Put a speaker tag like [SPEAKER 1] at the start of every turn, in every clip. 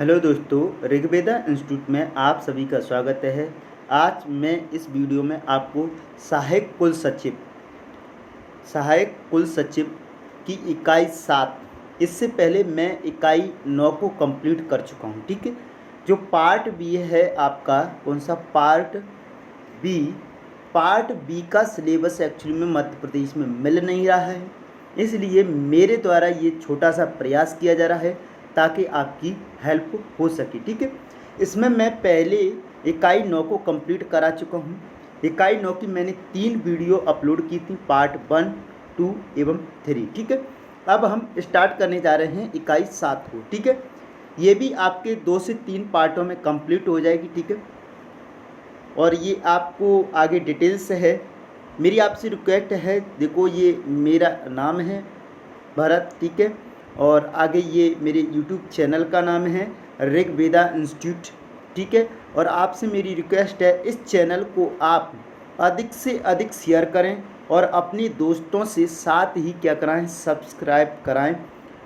[SPEAKER 1] Hello दोस्तों, Rigveda institute में आप सभी का स्वागत है। आज मैं इस वीडियो में आपको सहायक कुल सचिव की इकाई 7, इससे पहले मैं इकाई 9 को कंप्लीट कर चुका हूं। ठीक है, जो पार्ट बी है आपका, कौन सा पार्ट बी का सिलेबस एक्चुअली में मध्य प्रदेश में मिल नहीं रहा है, इसलिए मेरे द्वारा ये छोटा सा प्रयास किया जा रहा है ताकि आपकी हेल्प हो सके। ठीक है, इसमें मैं पहले इकाई 9 को कंप्लीट करा चुका हूँ। इकाई 9 की मैंने 3 वीडियो अपलोड की थी, पार्ट 1, 2 एवं 3। ठीक है, अब हम स्टार्ट करने जा रहे हैं इकाई 7 को। ठीक है, ये भी आपके 2 से 3 पार्टों में कंप्लीट हो जाएगी। ठीक है, और ये आपको आगे डिटेल्स है। मेरी आपसे रिक्वेस्ट है, देखो ये मेरा नाम है भरत, ठीक है, और आगे ये मेरे यूट्यूब चैनल का नाम है ऋग्वेदा इंस्टीट्यूट। ठीक है, और आपसे मेरी रिक्वेस्ट है, इस चैनल को आप अधिक से अधिक शेयर करें और अपने दोस्तों से साथ ही क्या कराएं, सब्सक्राइब कराएं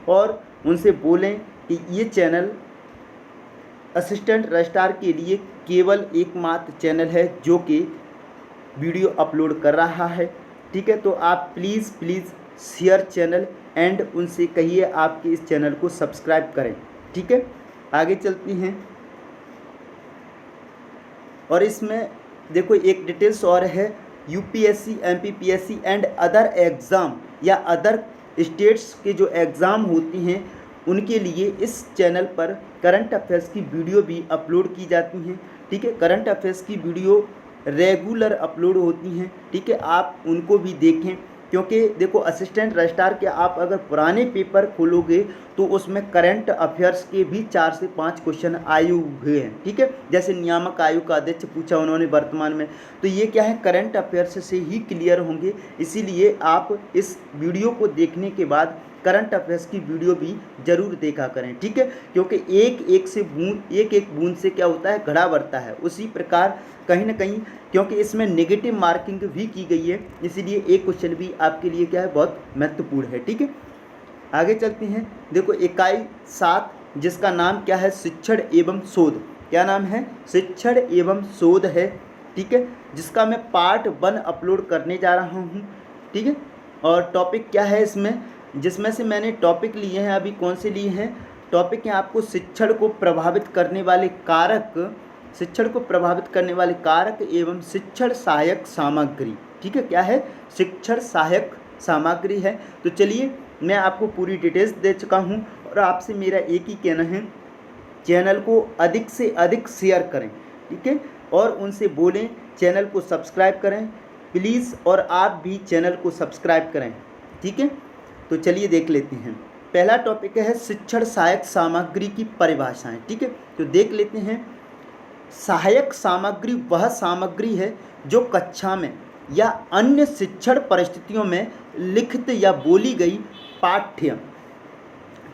[SPEAKER 1] और उनसे बोलें कि ये चैनल असिस्टेंट रजिस्ट्रार के लिए केवल एकमात्र चैनल है जो कि वीडियो अपलोड कर रहा है। ठीक है, तो आप प्लीज़ शेयर चैनल एंड उनसे कहिए आपके इस चैनल को सब्सक्राइब करें। ठीक है, आगे चलती हैं। और इसमें देखो एक डिटेल्स और है, UPSC, MPPSC and other exam या अदर स्टेट्स के जो एग्ज़ाम होती हैं उनके लिए इस चैनल पर करंट अफेयर्स की वीडियो भी अपलोड की जाती हैं। ठीक है, करंट अफेयर्स की वीडियो रेगुलर अपलोड होती हैं। ठीक है, आप उनको भी देखें, क्योंकि देखो असिस्टेंट रजिस्ट्रार के आप अगर पुराने पेपर खोलोगे तो उसमें करंट अफेयर्स के भी 4 से 5 क्वेश्चन आए हुए हैं। ठीक है, जैसे नियामक आयोग का अध्यक्ष पूछा उन्होंने वर्तमान में, तो ये क्या है, करंट अफेयर्स से ही क्लियर होंगे। इसीलिए आप इस वीडियो को देखने के बाद करंट अफेयर्स की वीडियो भी जरूर देखा करें। ठीक है, क्योंकि एक एक बूंद से क्या होता है, घड़ा भरता है। उसी प्रकार कहीं ना कहीं, क्योंकि इसमें नेगेटिव मार्किंग भी की गई है, इसीलिए एक क्वेश्चन भी आपके लिए क्या है, बहुत महत्वपूर्ण है। ठीक है, आगे चलते हैं। देखो इकाई 7 जिसका नाम क्या है, शिक्षण एवं शोध। क्या नाम है, शिक्षण एवं शोध है। ठीक है, जिसका मैं पार्ट 1 अपलोड करने जा रहा हूँ। ठीक है, और टॉपिक क्या है इसमें, जिसमें से मैंने टॉपिक लिए हैं, अभी कौन से लिए हैं टॉपिक हैं आपको, शिक्षण को प्रभावित करने वाले कारक एवं शिक्षण सहायक सामग्री। ठीक है, क्या है, शिक्षण सहायक सामग्री है। तो चलिए मैं आपको पूरी डिटेल्स दे चुका हूं और आपसे मेरा एक ही कहना है, चैनल को अधिक से अधिक शेयर करें। ठीक है, और उनसे बोलें चैनल को सब्सक्राइब करें प्लीज़, और आप भी चैनल को सब्सक्राइब करें। ठीक है, तो चलिए देख लेते हैं। पहला टॉपिक है शिक्षण सहायक सामग्री की परिभाषाएं। ठीक है, तो देख लेते हैं। सहायक सामग्री वह सामग्री है जो कक्षा में या अन्य शिक्षण परिस्थितियों में लिखित या बोली गई पाठ्य,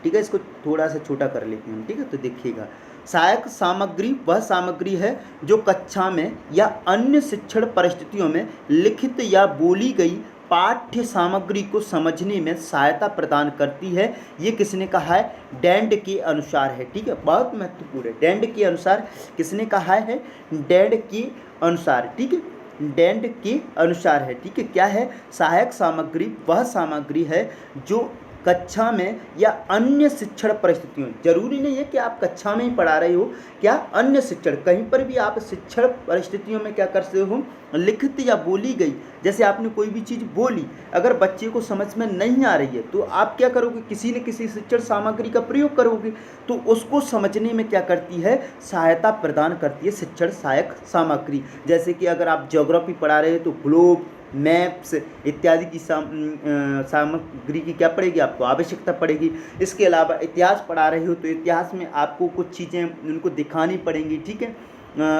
[SPEAKER 1] ठीक है, इसको थोड़ा सा छोटा कर लेते हैं। ठीक है, तो देखिएगा, सहायक सामग्री वह सामग्री है जो कक्षा में या अन्य शिक्षण परिस्थितियों में लिखित या बोली गई पाठ्य सामग्री को समझने में सहायता प्रदान करती है। ये किसने कहा है, डैंड के अनुसार है। ठीक है, बहुत महत्वपूर्ण है, डैंड के अनुसार। किसने कहा है, डैंड के अनुसार। ठीक है, डैंड के अनुसार है। ठीक है, क्या है, सहायक सामग्री वह सामग्री है जो कक्षा में या अन्य शिक्षण परिस्थितियों, जरूरी नहीं है कि आप कक्षा में ही पढ़ा रहे हो, क्या अन्य शिक्षण, कहीं पर भी आप शिक्षण परिस्थितियों में क्या कर सकते हो, लिखित या बोली गई, जैसे आपने कोई भी चीज़ बोली, अगर बच्चे को समझ में नहीं आ रही है तो आप क्या करोगे, किसी न किसी शिक्षण सामग्री का प्रयोग करोगे, तो उसको समझने में क्या करती है, सहायता प्रदान करती है शिक्षण सहायक सामग्री। जैसे कि अगर आप ज्योग्राफी पढ़ा रहे हो तो ग्लोब, मैप्स इत्यादि की सामग्री की क्या पड़ेगी, आपको आवश्यकता पड़ेगी। इसके अलावा इतिहास पढ़ा रहे हो तो इतिहास में आपको कुछ चीज़ें उनको दिखानी पड़ेंगी। ठीक है,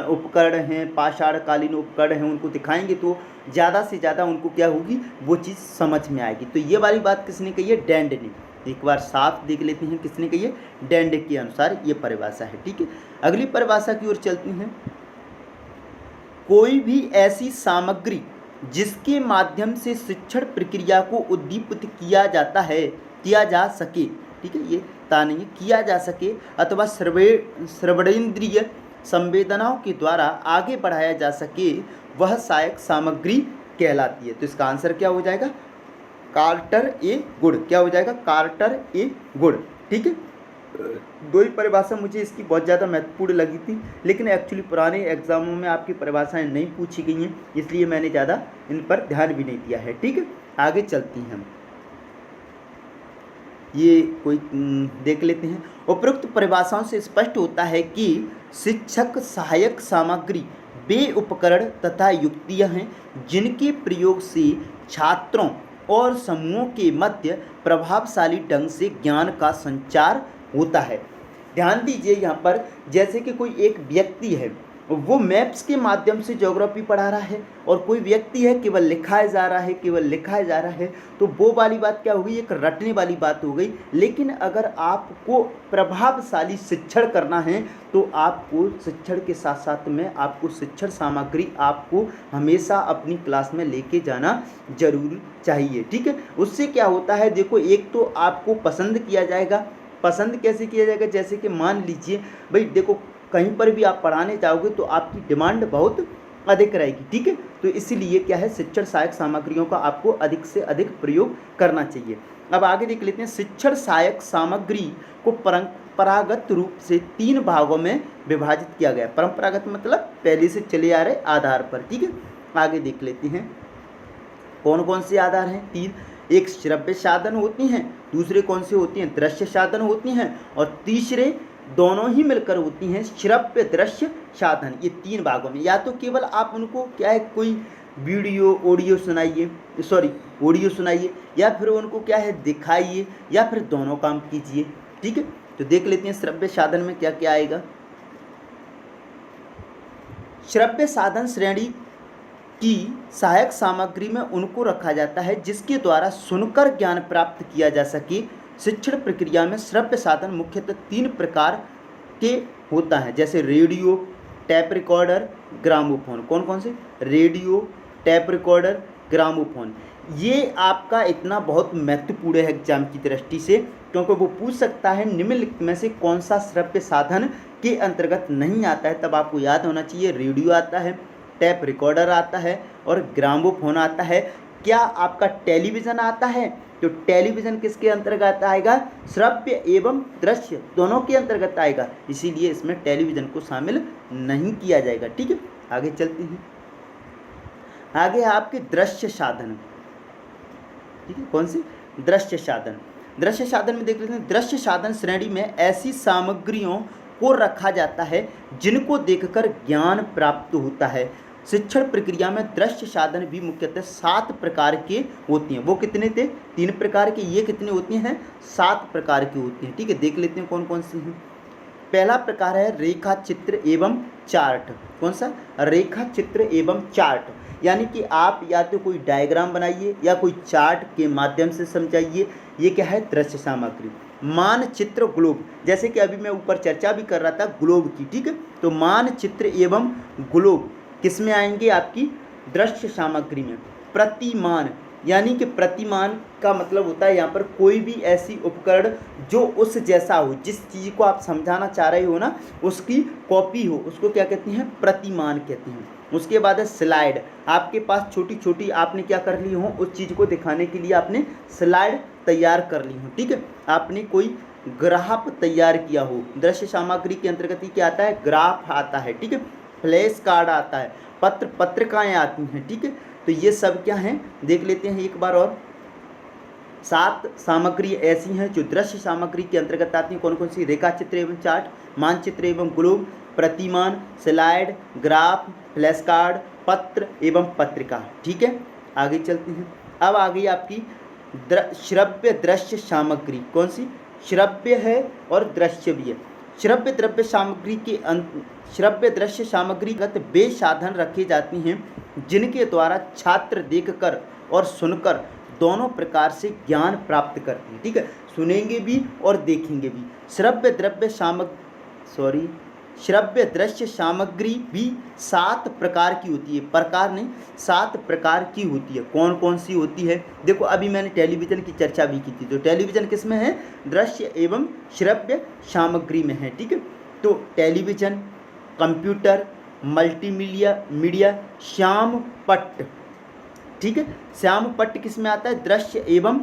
[SPEAKER 1] उपकरण हैं, पाषाणकालीन उपकरण हैं, उनको दिखाएंगे तो ज़्यादा से ज़्यादा उनको क्या होगी, वो चीज़ समझ में आएगी। तो ये वाली बात किसने कही है, डैंड ने। एक बार साफ देख लेते हैं किसने कही है, डैंड के अनुसार ये परिभाषा है। ठीक है, अगली परिभाषा की ओर चलते हैं। कोई भी ऐसी सामग्री जिसके माध्यम से शिक्षण प्रक्रिया को उद्दीपित किया जा सके। ठीक है, ये बतानी किया जा सके अथवा श्रवणेन्द्रिय संवेदनाओं के द्वारा आगे बढ़ाया जा सके वह सहायक सामग्री कहलाती है। तो इसका आंसर क्या हो जाएगा? कार्टर ए गुड। क्या हो जाएगा? कार्टर ए गुड। ठीक है, दो ही परिभाषा मुझे इसकी बहुत ज़्यादा महत्वपूर्ण लगी थी, लेकिन एक्चुअली पुराने एग्जामों में आपकी परिभाषाएं नहीं पूछी गई हैं, इसलिए मैंने ज़्यादा इन पर ध्यान भी नहीं दिया है। ठीक है, आगे चलती हैं हम, ये कोई देख लेते हैं। उपरोक्त परिभाषाओं से स्पष्ट होता है कि शिक्षक सहायक सामग्री वे उपकरण तथा युक्तियाँ हैं जिनके प्रयोग से छात्रों और समूहों के मध्य प्रभावशाली ढंग से ज्ञान का संचार होता है। ध्यान दीजिए यहाँ पर, जैसे कि कोई एक व्यक्ति है, वो मैप्स के माध्यम से ज्योग्राफी पढ़ा रहा है और कोई व्यक्ति है केवल लिखाया जा रहा है, केवल लिखाया जा रहा है, तो वो वाली बात क्या हो गई? एक रटने वाली बात हो गई। लेकिन अगर आपको प्रभावशाली शिक्षण करना है तो आपको शिक्षण के साथ साथ में आपको शिक्षण सामग्री आपको हमेशा अपनी क्लास में लेके जाना जरूर चाहिए। ठीक है, उससे क्या होता है, देखो, एक तो आपको पसंद किया जाएगा। पसंद कैसे किया जाएगा? जैसे कि मान लीजिए भाई देखो, कहीं पर भी आप पढ़ाने जाओगे तो आपकी डिमांड बहुत अधिक रहेगी। ठीक है, तो इसीलिए क्या है, शिक्षण सहायक सामग्रियों का आपको अधिक से अधिक प्रयोग करना चाहिए। अब आगे देख लेते हैं। शिक्षण सहायक सामग्री को परंपरागत रूप से 3 भागों में विभाजित किया गया। परंपरागत मतलब पहले से चले आ रहे आधार पर। ठीक है, आगे देख लेते हैं कौन कौन से आधार हैं? 3। एक श्रव्य साधन होती हैं, दूसरे कौन से होती हैं? दृश्य साधन होती हैं, और तीसरे दोनों ही मिलकर होती हैं श्रव्य दृश्य साधन। ये 3 भागों में, या तो केवल आप उनको क्या है, कोई ऑडियो सुनाइए, या फिर उनको क्या है, दिखाइए, या फिर दोनों काम कीजिए। ठीक है, तो देख लेते हैं श्रव्य साधन में क्या क्या आएगा। श्रव्य साधन श्रेणी की सहायक सामग्री में उनको रखा जाता है जिसके द्वारा सुनकर ज्ञान प्राप्त किया जा सके। शिक्षण प्रक्रिया में श्रव्य साधन मुख्यतः 3 प्रकार के होता है, जैसे रेडियो, टैप रिकॉर्डर, ग्रामोफोन। कौन कौन से? Radio, tap recorder, gramophone. ये आपका इतना बहुत महत्वपूर्ण है एग्जाम की दृष्टि से, क्योंकि वो पूछ सकता है निम्नलिखित में से कौन सा श्रव्य साधन के अंतर्गत नहीं आता है। तब आपको याद होना चाहिए रेडियो आता है, टैप रिकॉर्डर आता है और ग्रामोफोन आता है। क्या आपका टेलीविज़न आता है? तो टेलीविज़न किसके अंतर्गत आएगा? श्रव्य एवं दृश्य दोनों के अंतर्गत आएगा, इसीलिए इसमें टेलीविज़न को शामिल नहीं किया जाएगा। ठीक है, आगे चलते हैं। आगे आपके दृश्य साधन। ठीक है, कौन से? दृश्य साधन। दृश्य साधन में देख लेते हैं। दृश्य साधन श्रेणी में ऐसी सामग्रियों को रखा जाता है जिनको देखकर ज्ञान प्राप्त होता है। शिक्षण प्रक्रिया में दृश्य साधन भी मुख्यतः 7 प्रकार के होती हैं। वो कितने थे? 3 प्रकार के। ये कितने होती हैं? 7 प्रकार की होती हैं। ठीक है, देख लेते हैं कौन कौन सी हैं। पहला प्रकार है रेखा चित्र एवं चार्ट। कौन सा? रेखा चित्र एवं चार्ट, यानी कि आप या तो कोई डायग्राम बनाइए या कोई चार्ट के माध्यम से समझाइए। ये क्या है? दृश्य सामग्री। मानचित्र, ग्लोब, जैसे कि अभी मैं ऊपर चर्चा भी कर रहा था ग्लोब की। ठीक है, तो मानचित्र एवं ग्लोब किस में आएंगे? आपकी दृश्य सामग्री में। प्रतिमान, यानी कि प्रतिमान का मतलब होता है यहाँ पर कोई भी ऐसी उपकरण जो उस जैसा हो, जिस चीज़ को आप समझाना चाह रहे हो ना, उसकी कॉपी हो, उसको क्या कहते हैं? प्रतिमान कहते हैं। उसके बाद है स्लाइड। आपके पास छोटी छोटी आपने क्या कर ली हो, उस चीज़ को दिखाने के लिए आपने स्लाइड तैयार कर ली हो। ठीक है, आपने कोई ग्राफ तैयार किया हो, दृश्य सामग्री के अंतर्गत ही क्या आता है? ग्राफ आता है। ठीक है, फ्लैश कार्ड आता है, पत्रिकाएँ आती हैं। ठीक है, तो ये सब क्या हैं? देख लेते हैं एक बार और। 7 सामग्री ऐसी हैं जो दृश्य सामग्री के अंतर्गत आती हैं। कौन कौन सी? रेखा चित्र एवं चार्ट, मानचित्र एवं ग्लोब, प्रतिमान, स्लाइड, ग्राफ, फ्लैश कार्ड, पत्र एवं पत्रिका। ठीक है, आगे चलते हैं। अब आ गई आपकी श्रव्य दृश्य सामग्री। कौन सी? श्रव्य है और दृश्य भी है। श्रव्य दृश्य सामग्री वे साधन रखे जाती हैं जिनके द्वारा छात्र देखकर और सुनकर दोनों प्रकार से ज्ञान प्राप्त करते हैं। ठीक है, सुनेंगे भी और देखेंगे भी। श्रव्य श्रव्य दृश्य सामग्री भी 7 प्रकार की होती है, प्रकार नहीं 7 प्रकार की होती है। कौन कौन सी होती है? देखो अभी मैंने टेलीविज़न की चर्चा भी की थी, तो टेलीविज़न किस में है? दृश्य एवं श्रव्य सामग्री में है, ठीक है। तो टेलीविज़न, कंप्यूटर, मल्टीमीडिया, श्याम पट्ट, ठीक है। श्याम पट्ट किस में आता है? दृश्य एवं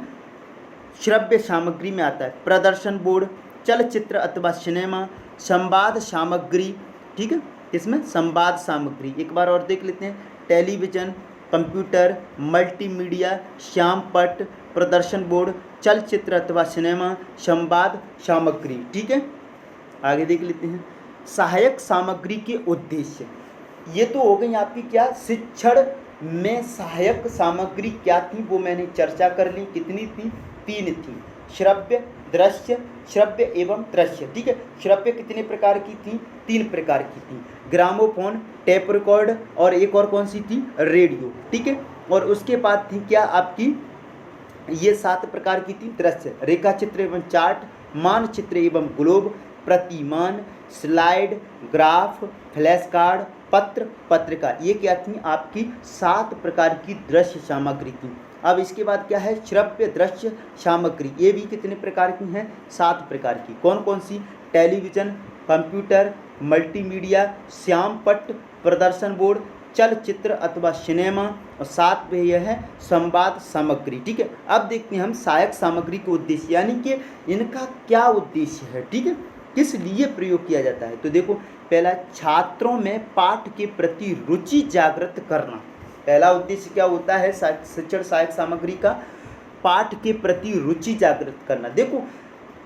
[SPEAKER 1] श्रव्य सामग्री में आता है। प्रदर्शन बोर्ड, चलचित्र अथवा सिनेमा, संवाद सामग्री, ठीक है, इसमें संवाद सामग्री। एक बार और देख लेते हैं, टेलीविज़न, कंप्यूटर, मल्टीमीडिया, श्याम पट्ट, प्रदर्शन बोर्ड, चलचित्र अथवा सिनेमा, संवाद सामग्री, ठीक है। आगे देख लेते हैं, सहायक सामग्री के उद्देश्य। ये तो हो गई आपकी क्या, शिक्षण में सहायक सामग्री क्या थी वो मैंने चर्चा कर ली। कितनी थी? 3 थी, श्रव्य, दृश्य, श्रव्य एवं दृश्य, ठीक है। श्रव्य कितने प्रकार की थी? 3 प्रकार की थी, ग्रामोफोन, टेप रिकॉर्ड और एक और कौन सी थी? रेडियो, ठीक है। और उसके बाद थी क्या आपकी, ये 7 प्रकार की थी। दृश्य, रेखा चित्र एवं चार्ट, मानचित्र एवं ग्लोब, प्रतिमान, स्लाइड, ग्राफ, फ्लैश कार्ड, पत्र, पत्रिका, ये क्या थी? आपकी 7 प्रकार की दृश्य सामग्री थी। अब इसके बाद क्या है? श्रव्य दृश्य सामग्री, ये भी कितने प्रकार की हैं? 7 प्रकार की। कौन कौन सी? टेलीविज़न, कंप्यूटर, मल्टीमीडिया, श्याम पट्ट, प्रदर्शन बोर्ड, चलचित्र अथवा सिनेमा, और 7 में यह है संवाद सामग्री, ठीक है। अब देखते हैं हम सहायक सामग्री के उद्देश्य, यानी कि इनका क्या उद्देश्य है, ठीक है, किस लिए प्रयोग किया जाता है। तो देखो, पहला, छात्रों में पाठ के प्रति रुचि जागृत करना। पहला उद्देश्य क्या होता है शिक्षण सहायक सामग्री का? पाठ के प्रति रुचि जागृत करना। देखो,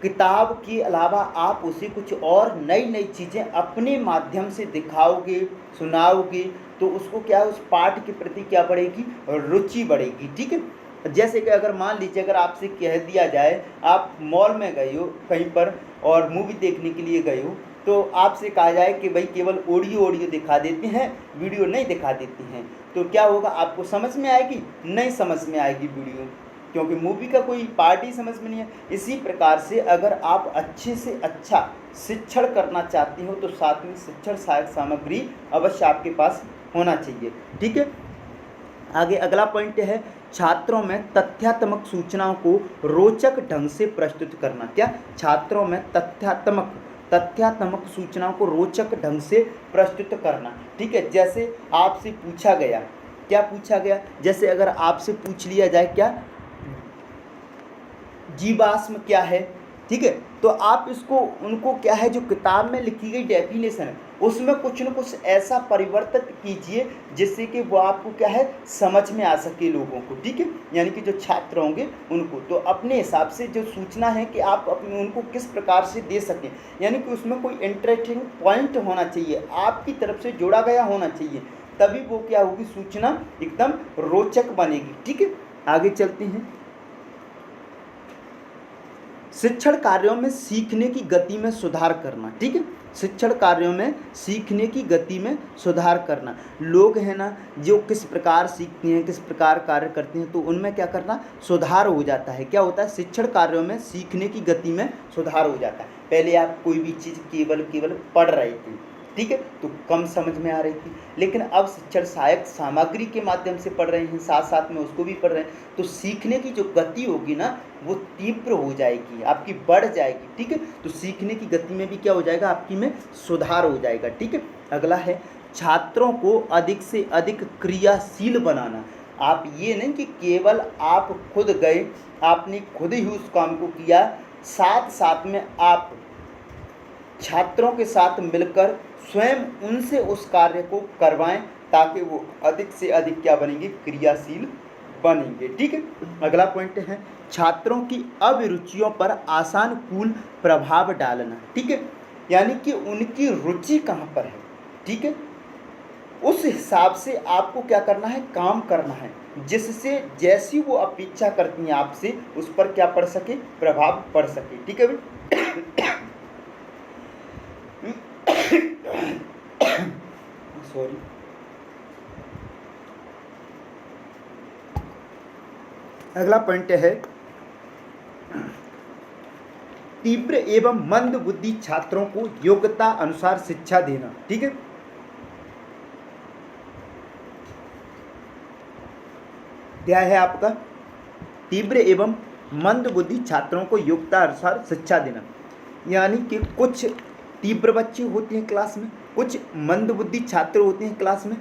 [SPEAKER 1] किताब के अलावा आप उसे कुछ और नई नई चीज़ें अपने माध्यम से दिखाओगे, सुनाओगे, तो उसको क्या है, उस पाठ के प्रति क्या बढ़ेगी? रुचि बढ़ेगी, ठीक है। जैसे कि अगर मान लीजिए, अगर आपसे कह दिया जाए, आप मॉल में गए हो कहीं पर और मूवी देखने के लिए गए हो, तो आपसे कहा जाए कि भाई केवल ऑडियो दिखा देते हैं, वीडियो नहीं दिखा देते हैं, तो क्या होगा? आपको समझ में आएगी? नहीं समझ में आएगी वीडियो, क्योंकि मूवी का कोई पार्ट ही समझ में नहीं है। इसी प्रकार से अगर आप अच्छे से अच्छा शिक्षण करना चाहते हो तो साथ में शिक्षण सहायक सामग्री अवश्य आपके पास होना चाहिए, ठीक है। आगे अगला पॉइंट है, छात्रों में तथ्यात्मक सूचनाओं को रोचक ढंग से प्रस्तुत करना। क्या? छात्रों में तथ्यात्मक सूचनाओं को रोचक ढंग से प्रस्तुत करना, ठीक है। जैसे आपसे पूछा गया, क्या पूछा गया? जैसे अगर आपसे पूछ लिया जाए, क्या जीवाश्म क्या है, ठीक है, तो आप इसको उनको क्या है, जो किताब में लिखी गई डेफिनेशन है उसमें कुछ न कुछ ऐसा परिवर्तित कीजिए जिससे कि वो आपको क्या है, समझ में आ सके लोगों को, ठीक है। यानी कि जो छात्र होंगे उनको, तो अपने हिसाब से जो सूचना है कि आप अपने उनको किस प्रकार से दे सकें, यानी कि उसमें कोई इंटरेस्टिंग पॉइंट होना चाहिए, आपकी तरफ से जोड़ा गया होना चाहिए, तभी वो क्या होगी, सूचना एकदम रोचक बनेगी, ठीक है। आगे चलते हैं, शिक्षण कार्यों में सीखने की गति में सुधार करना, ठीक है। शिक्षण कार्यों में सीखने की गति में सुधार करना। लोग हैं ना, जो किस प्रकार सीखते हैं, किस प्रकार कार्य करते हैं, तो उनमें क्या करना, सुधार हो जाता है। क्या होता है? शिक्षण कार्यों में सीखने की गति में सुधार हो जाता है। पहले आप कोई भी चीज़ केवल पढ़ रहे थे, ठीक है, तो कम समझ में आ रही थी, लेकिन अब शिक्षण सहायक सामग्री के माध्यम से पढ़ रहे हैं, साथ साथ में उसको भी पढ़ रहे हैं, तो सीखने की जो गति होगी ना, वो तीव्र हो जाएगी, आपकी बढ़ जाएगी, ठीक है। तो सीखने की गति में भी क्या हो जाएगा, आपकी में सुधार हो जाएगा, ठीक है। अगला है, छात्रों को अधिक से अधिक क्रियाशील बनाना। आप ये नहीं कि केवल आप खुद गए, आपने खुद ही उस काम को किया, साथ साथ में आप छात्रों के साथ मिलकर स्वयं उनसे उस कार्य को करवाएं, ताकि वो अधिक से अधिक क्या बनेंगे, क्रियाशील बनेंगे, ठीक है। अगला पॉइंट है, छात्रों की अभिरुचियों पर आसानुकूल प्रभाव डालना, ठीक है, यानी कि उनकी रुचि कहाँ पर है, ठीक है, उस हिसाब से आपको क्या करना है, काम करना है, जिससे जैसी वो अपेक्षा करती हैं आपसे, उस पर क्या पड़ सके, प्रभाव पड़ सके, ठीक है। सॉरी, अगला पॉइंट है, तीव्र एवं मंद बुद्धि छात्रों को योग्यता अनुसार शिक्षा देना। ठीक है, क्या है आपका तीव्र एवं मंद बुद्धि छात्रों को योग्यता अनुसार शिक्षा देना। यानी कि कुछ तीव्र बच्चे होते हैं क्लास में, कुछ मंद बुद्धि छात्र होते हैं क्लास में,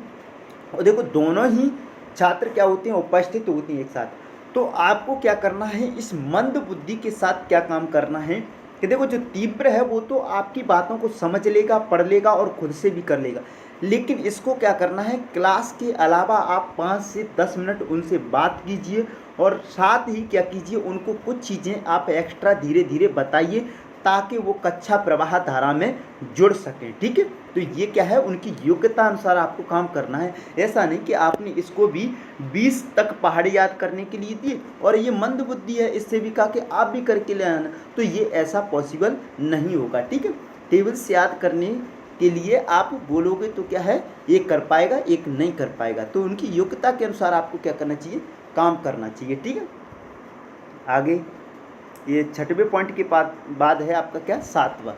[SPEAKER 1] और देखो दोनों ही छात्र क्या होते हैं, उपस्थित होते हैं एक साथ। तो आपको क्या करना है, इस मंद बुद्धि के साथ क्या काम करना है कि देखो जो तीव्र है वो तो आपकी बातों को समझ लेगा, पढ़ लेगा और खुद से भी कर लेगा, लेकिन इसको क्या करना है, क्लास के अलावा आप 5 से 10 मिनट उनसे बात कीजिए और साथ ही क्या कीजिए, उनको कुछ चीज़ें आप एक्स्ट्रा धीरे धीरे बताइए ताकि वो कक्षा प्रवाह धारा में जुड़ सकें। ठीक है, तो ये क्या है, उनकी योग्यता अनुसार आपको काम करना है। ऐसा नहीं कि आपने इसको भी 20 तक पहाड़ी याद करने के लिए दिए और ये मंद बुद्धि है इससे भी कहा कि आप भी करके ले आना, तो ये ऐसा पॉसिबल नहीं होगा। ठीक है, टेबल्स याद करने के लिए आप बोलोगे तो क्या है, एक कर पाएगा एक नहीं कर पाएगा, तो उनकी योग्यता के अनुसार आपको क्या करना चाहिए, काम करना चाहिए। ठीक है, आगे ये 6वें पॉइंट के बाद है आपका क्या, 7वां,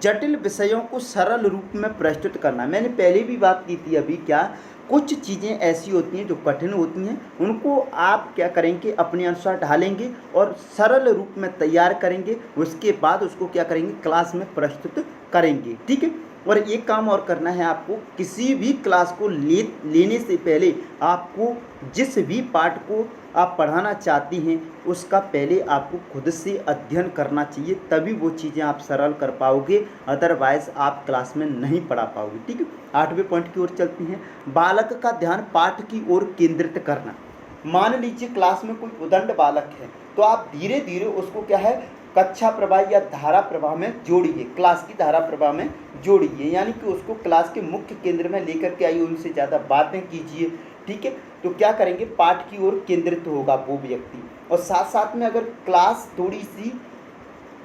[SPEAKER 1] जटिल विषयों को सरल रूप में प्रस्तुत करना। मैंने पहले भी बात की थी अभी, क्या कुछ चीज़ें ऐसी होती हैं जो कठिन होती हैं, उनको आप क्या करेंगे, अपने अनुसार ढालेंगे और सरल रूप में तैयार करेंगे, उसके बाद उसको क्या करेंगे, क्लास में प्रस्तुत करेंगे। ठीक है, और एक काम और करना है आपको, किसी भी क्लास को लेने से पहले आपको जिस भी पाठ को आप पढ़ाना चाहती हैं उसका पहले आपको खुद से अध्ययन करना चाहिए, तभी वो चीज़ें आप सरल कर पाओगे, अदरवाइज आप क्लास में नहीं पढ़ा पाओगे। ठीक है, 8वें पॉइंट की ओर चलते हैं, बालक का ध्यान पाठ की ओर केंद्रित करना। मान लीजिए क्लास में कोई उदंड बालक है, तो आप धीरे धीरे उसको क्या है, कक्षा प्रवाह या धारा प्रवाह में जोड़िए, क्लास की धारा प्रवाह में जोड़िए, यानी कि उसको क्लास के मुख्य केंद्र में लेकर के आइए, उनसे ज़्यादा बातें कीजिए। ठीक है, तो क्या करेंगे, पाठ की ओर केंद्रित होगा वो व्यक्ति। और साथ साथ में अगर क्लास थोड़ी सी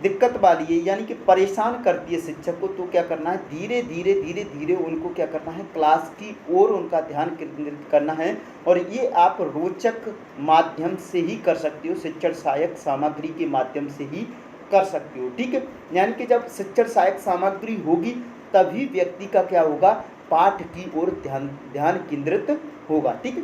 [SPEAKER 1] दिक्कत वाली है, यानी कि परेशान करती है शिक्षक को, तो क्या करना है, धीरे धीरे उनको क्या करना है, क्लास की ओर उनका ध्यान केंद्रित करना है। और ये आप रोचक माध्यम से ही कर सकते हो, शिक्षण सहायक सामग्री के माध्यम से ही कर सकते हो। ठीक है, यानी कि जब शिक्षण सहायक सामग्री होगी तभी व्यक्ति का क्या होगा, पाठ की ओर ध्यान केंद्रित होगा। ठीक है,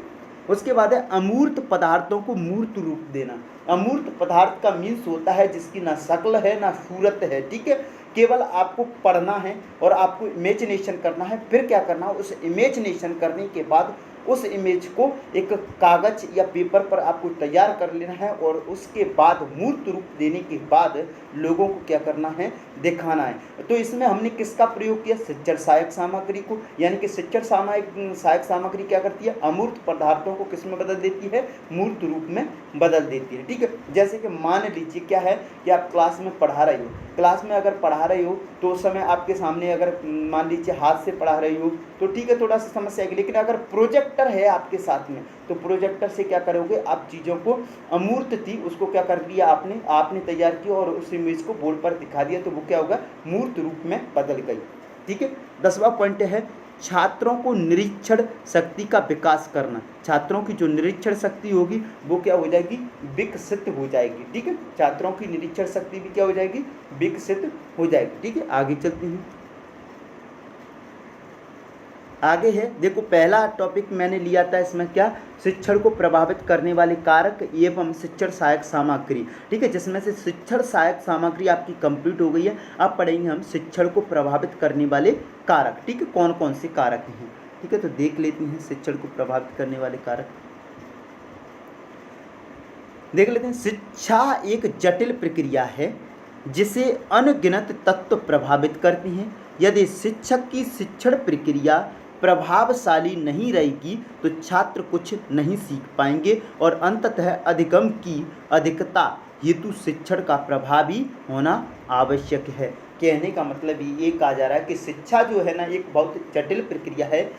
[SPEAKER 1] उसके बाद है अमूर्त पदार्थों को मूर्त रूप देना। अमूर्त पदार्थ का मीन्स होता है जिसकी ना शक्ल है ना सूरत है। ठीक है, केवल आपको पढ़ना है और आपको इमेजिनेशन करना है, फिर क्या करना है, उस इमेजिनेशन करने के बाद उस इमेज को एक कागज़ या पेपर पर आपको तैयार कर लेना है और उसके बाद मूर्त रूप देने के बाद लोगों को क्या करना है, दिखाना है। तो इसमें हमने किसका प्रयोग किया, शिक्षण सहायक सामग्री को, यानी कि शिक्षण सहायक सामग्री क्या करती है, अमूर्त पदार्थों को किस में बदल देती है, मूर्त रूप में बदल देती है। ठीक है, जैसे कि मान लीजिए क्या है कि आप क्लास में पढ़ा रहे हो, क्लास में अगर पढ़ा रहे हो तो उस समय आपके सामने अगर मान लीजिए हाथ से पढ़ा रही हो तो ठीक है, थोड़ा सा समस्या आएगी, लेकिन अगर प्रोजेक्टर है आपके साथ में तो प्रोजेक्टर से क्या करोगे, आप चीज़ों को अमूर्त थी उसको क्या कर दिया, आपने तैयार किया और उस इमेज को बोर्ड पर दिखा दिया, तो वो क्या होगा, मूर्त रूप में बदल गई। ठीक है, 10वां पॉइंट है छात्रों को निरीक्षण शक्ति का विकास करना। छात्रों की जो निरीक्षण शक्ति होगी वो क्या हो जाएगी, विकसित हो जाएगी। ठीक है, छात्रों की निरीक्षण शक्ति भी क्या हो जाएगी, विकसित हो जाएगी। ठीक है, आगे चलते हैं। आगे है, देखो पहला टॉपिक मैंने लिया था इसमें क्या, शिक्षण को प्रभावित करने वाले कारक एवं शिक्षण सहायक सामग्री। ठीक है, जिसमें से शिक्षण सहायक सामग्री आपकी कंप्लीट हो गई है। अब पढ़ेंगे हम शिक्षण को प्रभावित करने वाले कारक। ठीक है, कौन कौन से कारक हैं। ठीक है, तो देख लेते हैं शिक्षण को प्रभावित करने वाले कारक, देख लेते हैं। शिक्षा एक जटिल प्रक्रिया है जिसे अनगिनत तत्व प्रभावित करते हैं। यदि शिक्षक की शिक्षण प्रक्रिया प्रभावशाली नहीं रहेगी तो छात्र कुछ नहीं सीख पाएंगे और अंततः अधिगम की अधिकता हेतु शिक्षण का प्रभावी होना आवश्यक है। कहने का मतलब ये कहा जा रहा है कि शिक्षा जो है ना, एक बहुत जटिल प्रक्रिया है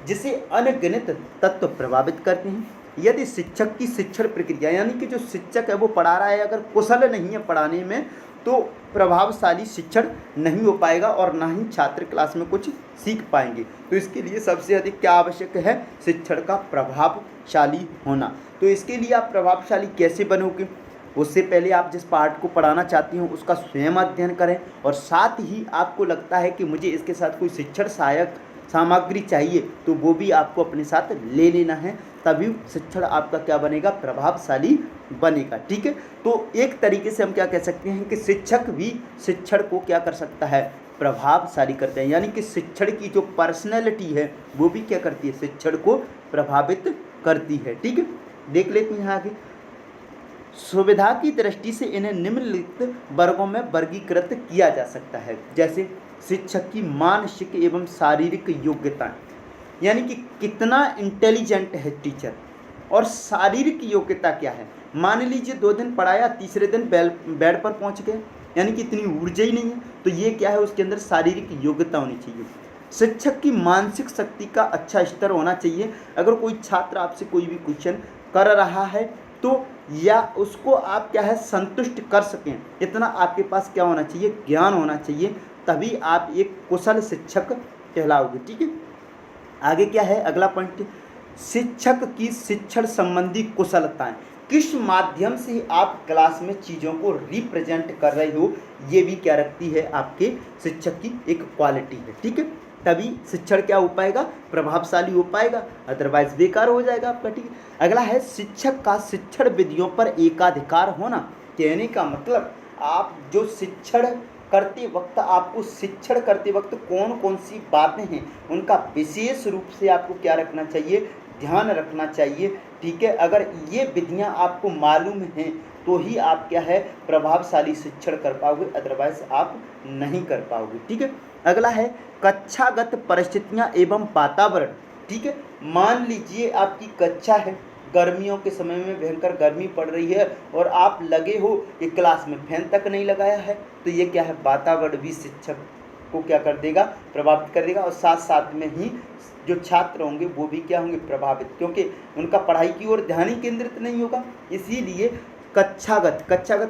[SPEAKER 1] जिसे अनगिनत तत्व प्रभावित करते हैं। यदि शिक्षक की शिक्षण प्रक्रिया, यानी कि जो शिक्षक है वो पढ़ा रहा है, अगर कुशल नहीं है पढ़ाने में तो प्रभावशाली शिक्षण नहीं हो पाएगा और ना ही छात्र क्लास में कुछ सीख पाएंगे। तो इसके लिए सबसे अधिक क्या आवश्यक है, शिक्षण का प्रभावशाली होना। तो इसके लिए आप प्रभावशाली कैसे बनोगे, उससे पहले आप जिस पाठ को पढ़ाना चाहती हो उसका स्वयं अध्ययन करें, और साथ ही आपको लगता है कि मुझे इसके साथ कोई शिक्षण सहायक सामग्री चाहिए तो वो भी आपको अपने साथ ले लेना है, तभी शिक्षण आपका क्या बनेगा, प्रभावशाली बनेगा। ठीक है, तो एक तरीके से हम क्या कह सकते हैं कि शिक्षक भी शिक्षण को क्या कर सकता है, प्रभावशाली करते हैं, यानी कि शिक्षण की जो पर्सनैलिटी है वो भी क्या करती है, शिक्षण को प्रभावित करती है। ठीक है, देख लेते हैं आगे। सुविधा की दृष्टि से इन्हें निम्नलिखित वर्गों में वर्गीकृत किया जा सकता है, जैसे शिक्षक की मानसिक एवं शारीरिक योग्यता, यानी कि कितना इंटेलिजेंट है टीचर, और शारीरिक योग्यता क्या है। मान लीजिए 2 दिन पढ़ाया, तीसरे दिन बेड पर पहुंच गए, यानी कि इतनी ऊर्जा ही नहीं है, तो ये क्या है, उसके अंदर शारीरिक योग्यता होनी चाहिए। शिक्षक की मानसिक शक्ति का अच्छा स्तर होना चाहिए। अगर कोई छात्र आपसे कोई भी क्वेश्चन कर रहा है तो या उसको आप क्या है संतुष्ट कर सकें, इतना आपके पास क्या होना चाहिए, ज्ञान होना चाहिए, तभी आप एक कुशल शिक्षक कहलाओगे। ठीक है, आगे क्या है, अगला पॉइंट, शिक्षक की शिक्षण संबंधी कुशलताएं, किस माध्यम से आप क्लास में चीज़ों को रिप्रेजेंट कर रहे हो, ये भी क्या रखती है, आपके शिक्षक की एक क्वालिटी है। ठीक है, तभी शिक्षण क्या हो पाएगा, प्रभावशाली हो पाएगा, अदरवाइज बेकार हो जाएगा आपका। ठीक है, अगला है शिक्षक का शिक्षण विधियों पर एकाधिकार होना। कहने का मतलब आप जो शिक्षण करते वक्त, आपको शिक्षण करते वक्त कौन कौन सी बातें हैं उनका विशेष रूप से आपको क्या रखना चाहिए, ध्यान रखना चाहिए। ठीक है, अगर ये विधियां आपको मालूम हैं तो ही आप क्या है, प्रभावशाली शिक्षण कर पाओगे, अदरवाइज आप नहीं कर पाओगे। ठीक है, अगला है कक्षागत परिस्थितियां एवं वातावरण। ठीक है, मान लीजिए आपकी कक्षा है, गर्मियों के समय में भयंकर गर्मी पड़ रही है और आप लगे हो कि क्लास में फैन तक नहीं लगाया है, तो ये क्या है, वातावरण भी शिक्षक को क्या कर देगा, प्रभावित कर देगा, और साथ साथ में ही जो छात्र होंगे वो भी क्या होंगे, प्रभावित, क्योंकि उनका पढ़ाई की ओर ध्यान ही केंद्रित नहीं होगा। इसीलिए कक्षागत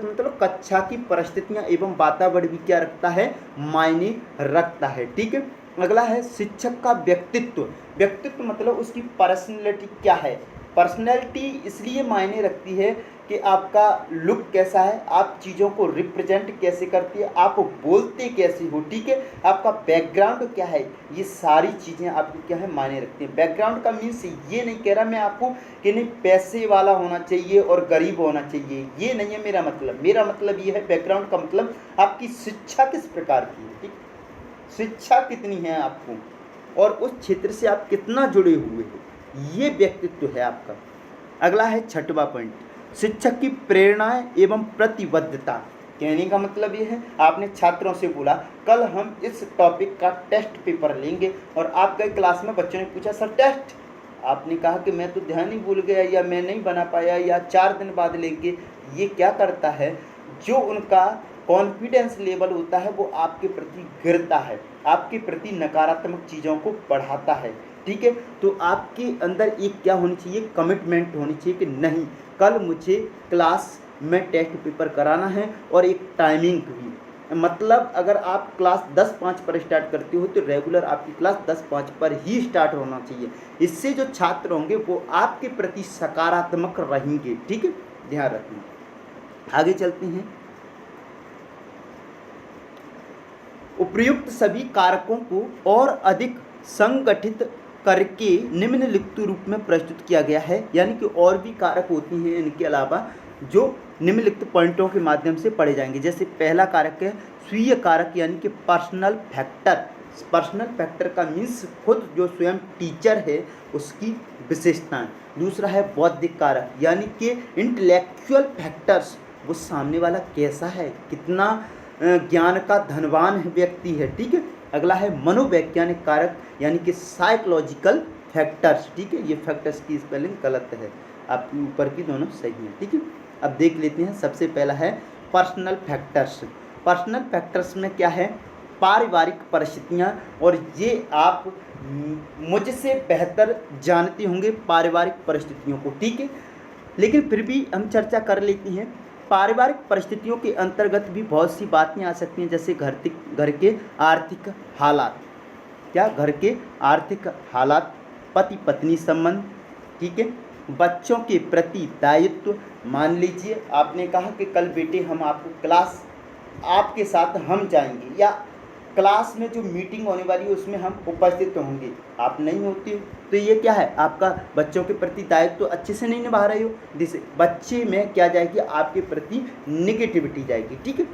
[SPEAKER 1] मतलब कक्षा की परिस्थितियां एवं वातावरण भी क्या रखता है, मायने रखता है। ठीक है, अगला है शिक्षक का व्यक्तित्व मतलब उसकी पर्सनैलिटी क्या है। पर्सनैलिटी इसलिए मायने रखती है कि आपका लुक कैसा है, आप चीज़ों को रिप्रेजेंट कैसे करती है, आप बोलते कैसे हो। ठीक है, आपका बैकग्राउंड क्या है, ये सारी चीज़ें आपको क्या है, मायने रखती हैं। बैकग्राउंड का मीन्स ये नहीं कह रहा मैं आपको कि नहीं पैसे वाला होना चाहिए और गरीब होना चाहिए, ये नहीं है मेरा मतलब ये है, बैकग्राउंड का मतलब आपकी शिक्षा किस प्रकार की है। ठीक, शिक्षा कितनी है आपको, और उस क्षेत्र से आप कितना जुड़े हुए हो, ये व्यक्तित्व है आपका। अगला है 6वां पॉइंट, शिक्षक की प्रेरणाएं एवं प्रतिबद्धता। कहने का मतलब ये है, आपने छात्रों से बोला कल हम इस टॉपिक का टेस्ट पेपर लेंगे, और आप गए क्लास में, बच्चों ने पूछा सर टेस्ट, आपने कहा कि मैं तो ध्यान ही भूल गया, या मैं नहीं बना पाया, या 4 दिन बाद लेंगे। ये क्या करता है, जो उनका कॉन्फिडेंस लेवल होता है वो आपके प्रति गिरता है, आपके प्रति नकारात्मक चीज़ों को बढ़ाता है। ठीक है, तो आपके अंदर एक क्या होनी चाहिए, कमिटमेंट होनी चाहिए कि नहीं, कल मुझे क्लास में टेस्ट पेपर कराना है, और एक टाइमिंग भी, मतलब अगर आप क्लास 10:05 पर स्टार्ट करते हो तो रेगुलर आपकी क्लास 10:05 पर ही स्टार्ट होना चाहिए। इससे जो छात्र होंगे वो आपके प्रति सकारात्मक रहेंगे। ठीक है, ध्यान रखना। आगे चलते हैं, उपयुक्त सभी कारकों को और अधिक संगठित करके निम्नलिखित रूप में प्रस्तुत किया गया है, यानी कि और भी कारक होती हैं इनके अलावा जो निम्नलिखित पॉइंटों के माध्यम से पढ़े जाएंगे। जैसे पहला कारक है स्वीय कारक, यानी कि पर्सनल फैक्टर। पर्सनल फैक्टर का मीन्स खुद जो स्वयं टीचर है उसकी विशेषताएं। दूसरा है बौद्धिक कारक, यानी कि इंटेलेक्चुअल फैक्टर्स, वो सामने वाला कैसा है, कितना ज्ञान का धनवान व्यक्ति है। ठीक है, अगला है मनोवैज्ञानिक कारक, यानी कि साइकोलॉजिकल फैक्टर्स। ठीक है, ये फैक्टर्स की स्पेलिंग गलत है, आपकी ऊपर की दोनों सही है। ठीक है, अब देख लेते हैं, सबसे पहला है पर्सनल फैक्टर्स। पर्सनल फैक्टर्स में क्या है, पारिवारिक परिस्थितियाँ, और ये आप मुझसे बेहतर जानते होंगे पारिवारिक परिस्थितियों को। ठीक है, लेकिन फिर भी हम चर्चा कर लेते हैं। पारिवारिक परिस्थितियों के अंतर्गत भी बहुत सी बातें आ सकती हैं, जैसे घर के आर्थिक हालात, क्या घर के आर्थिक हालात, पति पत्नी संबंध, ठीक है, बच्चों के प्रति दायित्व। मान लीजिए आपने कहा कि कल बेटे हम आपको क्लास आपके साथ हम जाएंगे, या क्लास में जो मीटिंग होने वाली है उसमें हम उपस्थित होंगे, आप नहीं होते हो, तो ये क्या है, आपका बच्चों के प्रति दायित्व तो अच्छे से नहीं निभा रहे हो, जिससे बच्चे में क्या जाएगी, आपके प्रति निगेटिविटी जाएगी। ठीक है।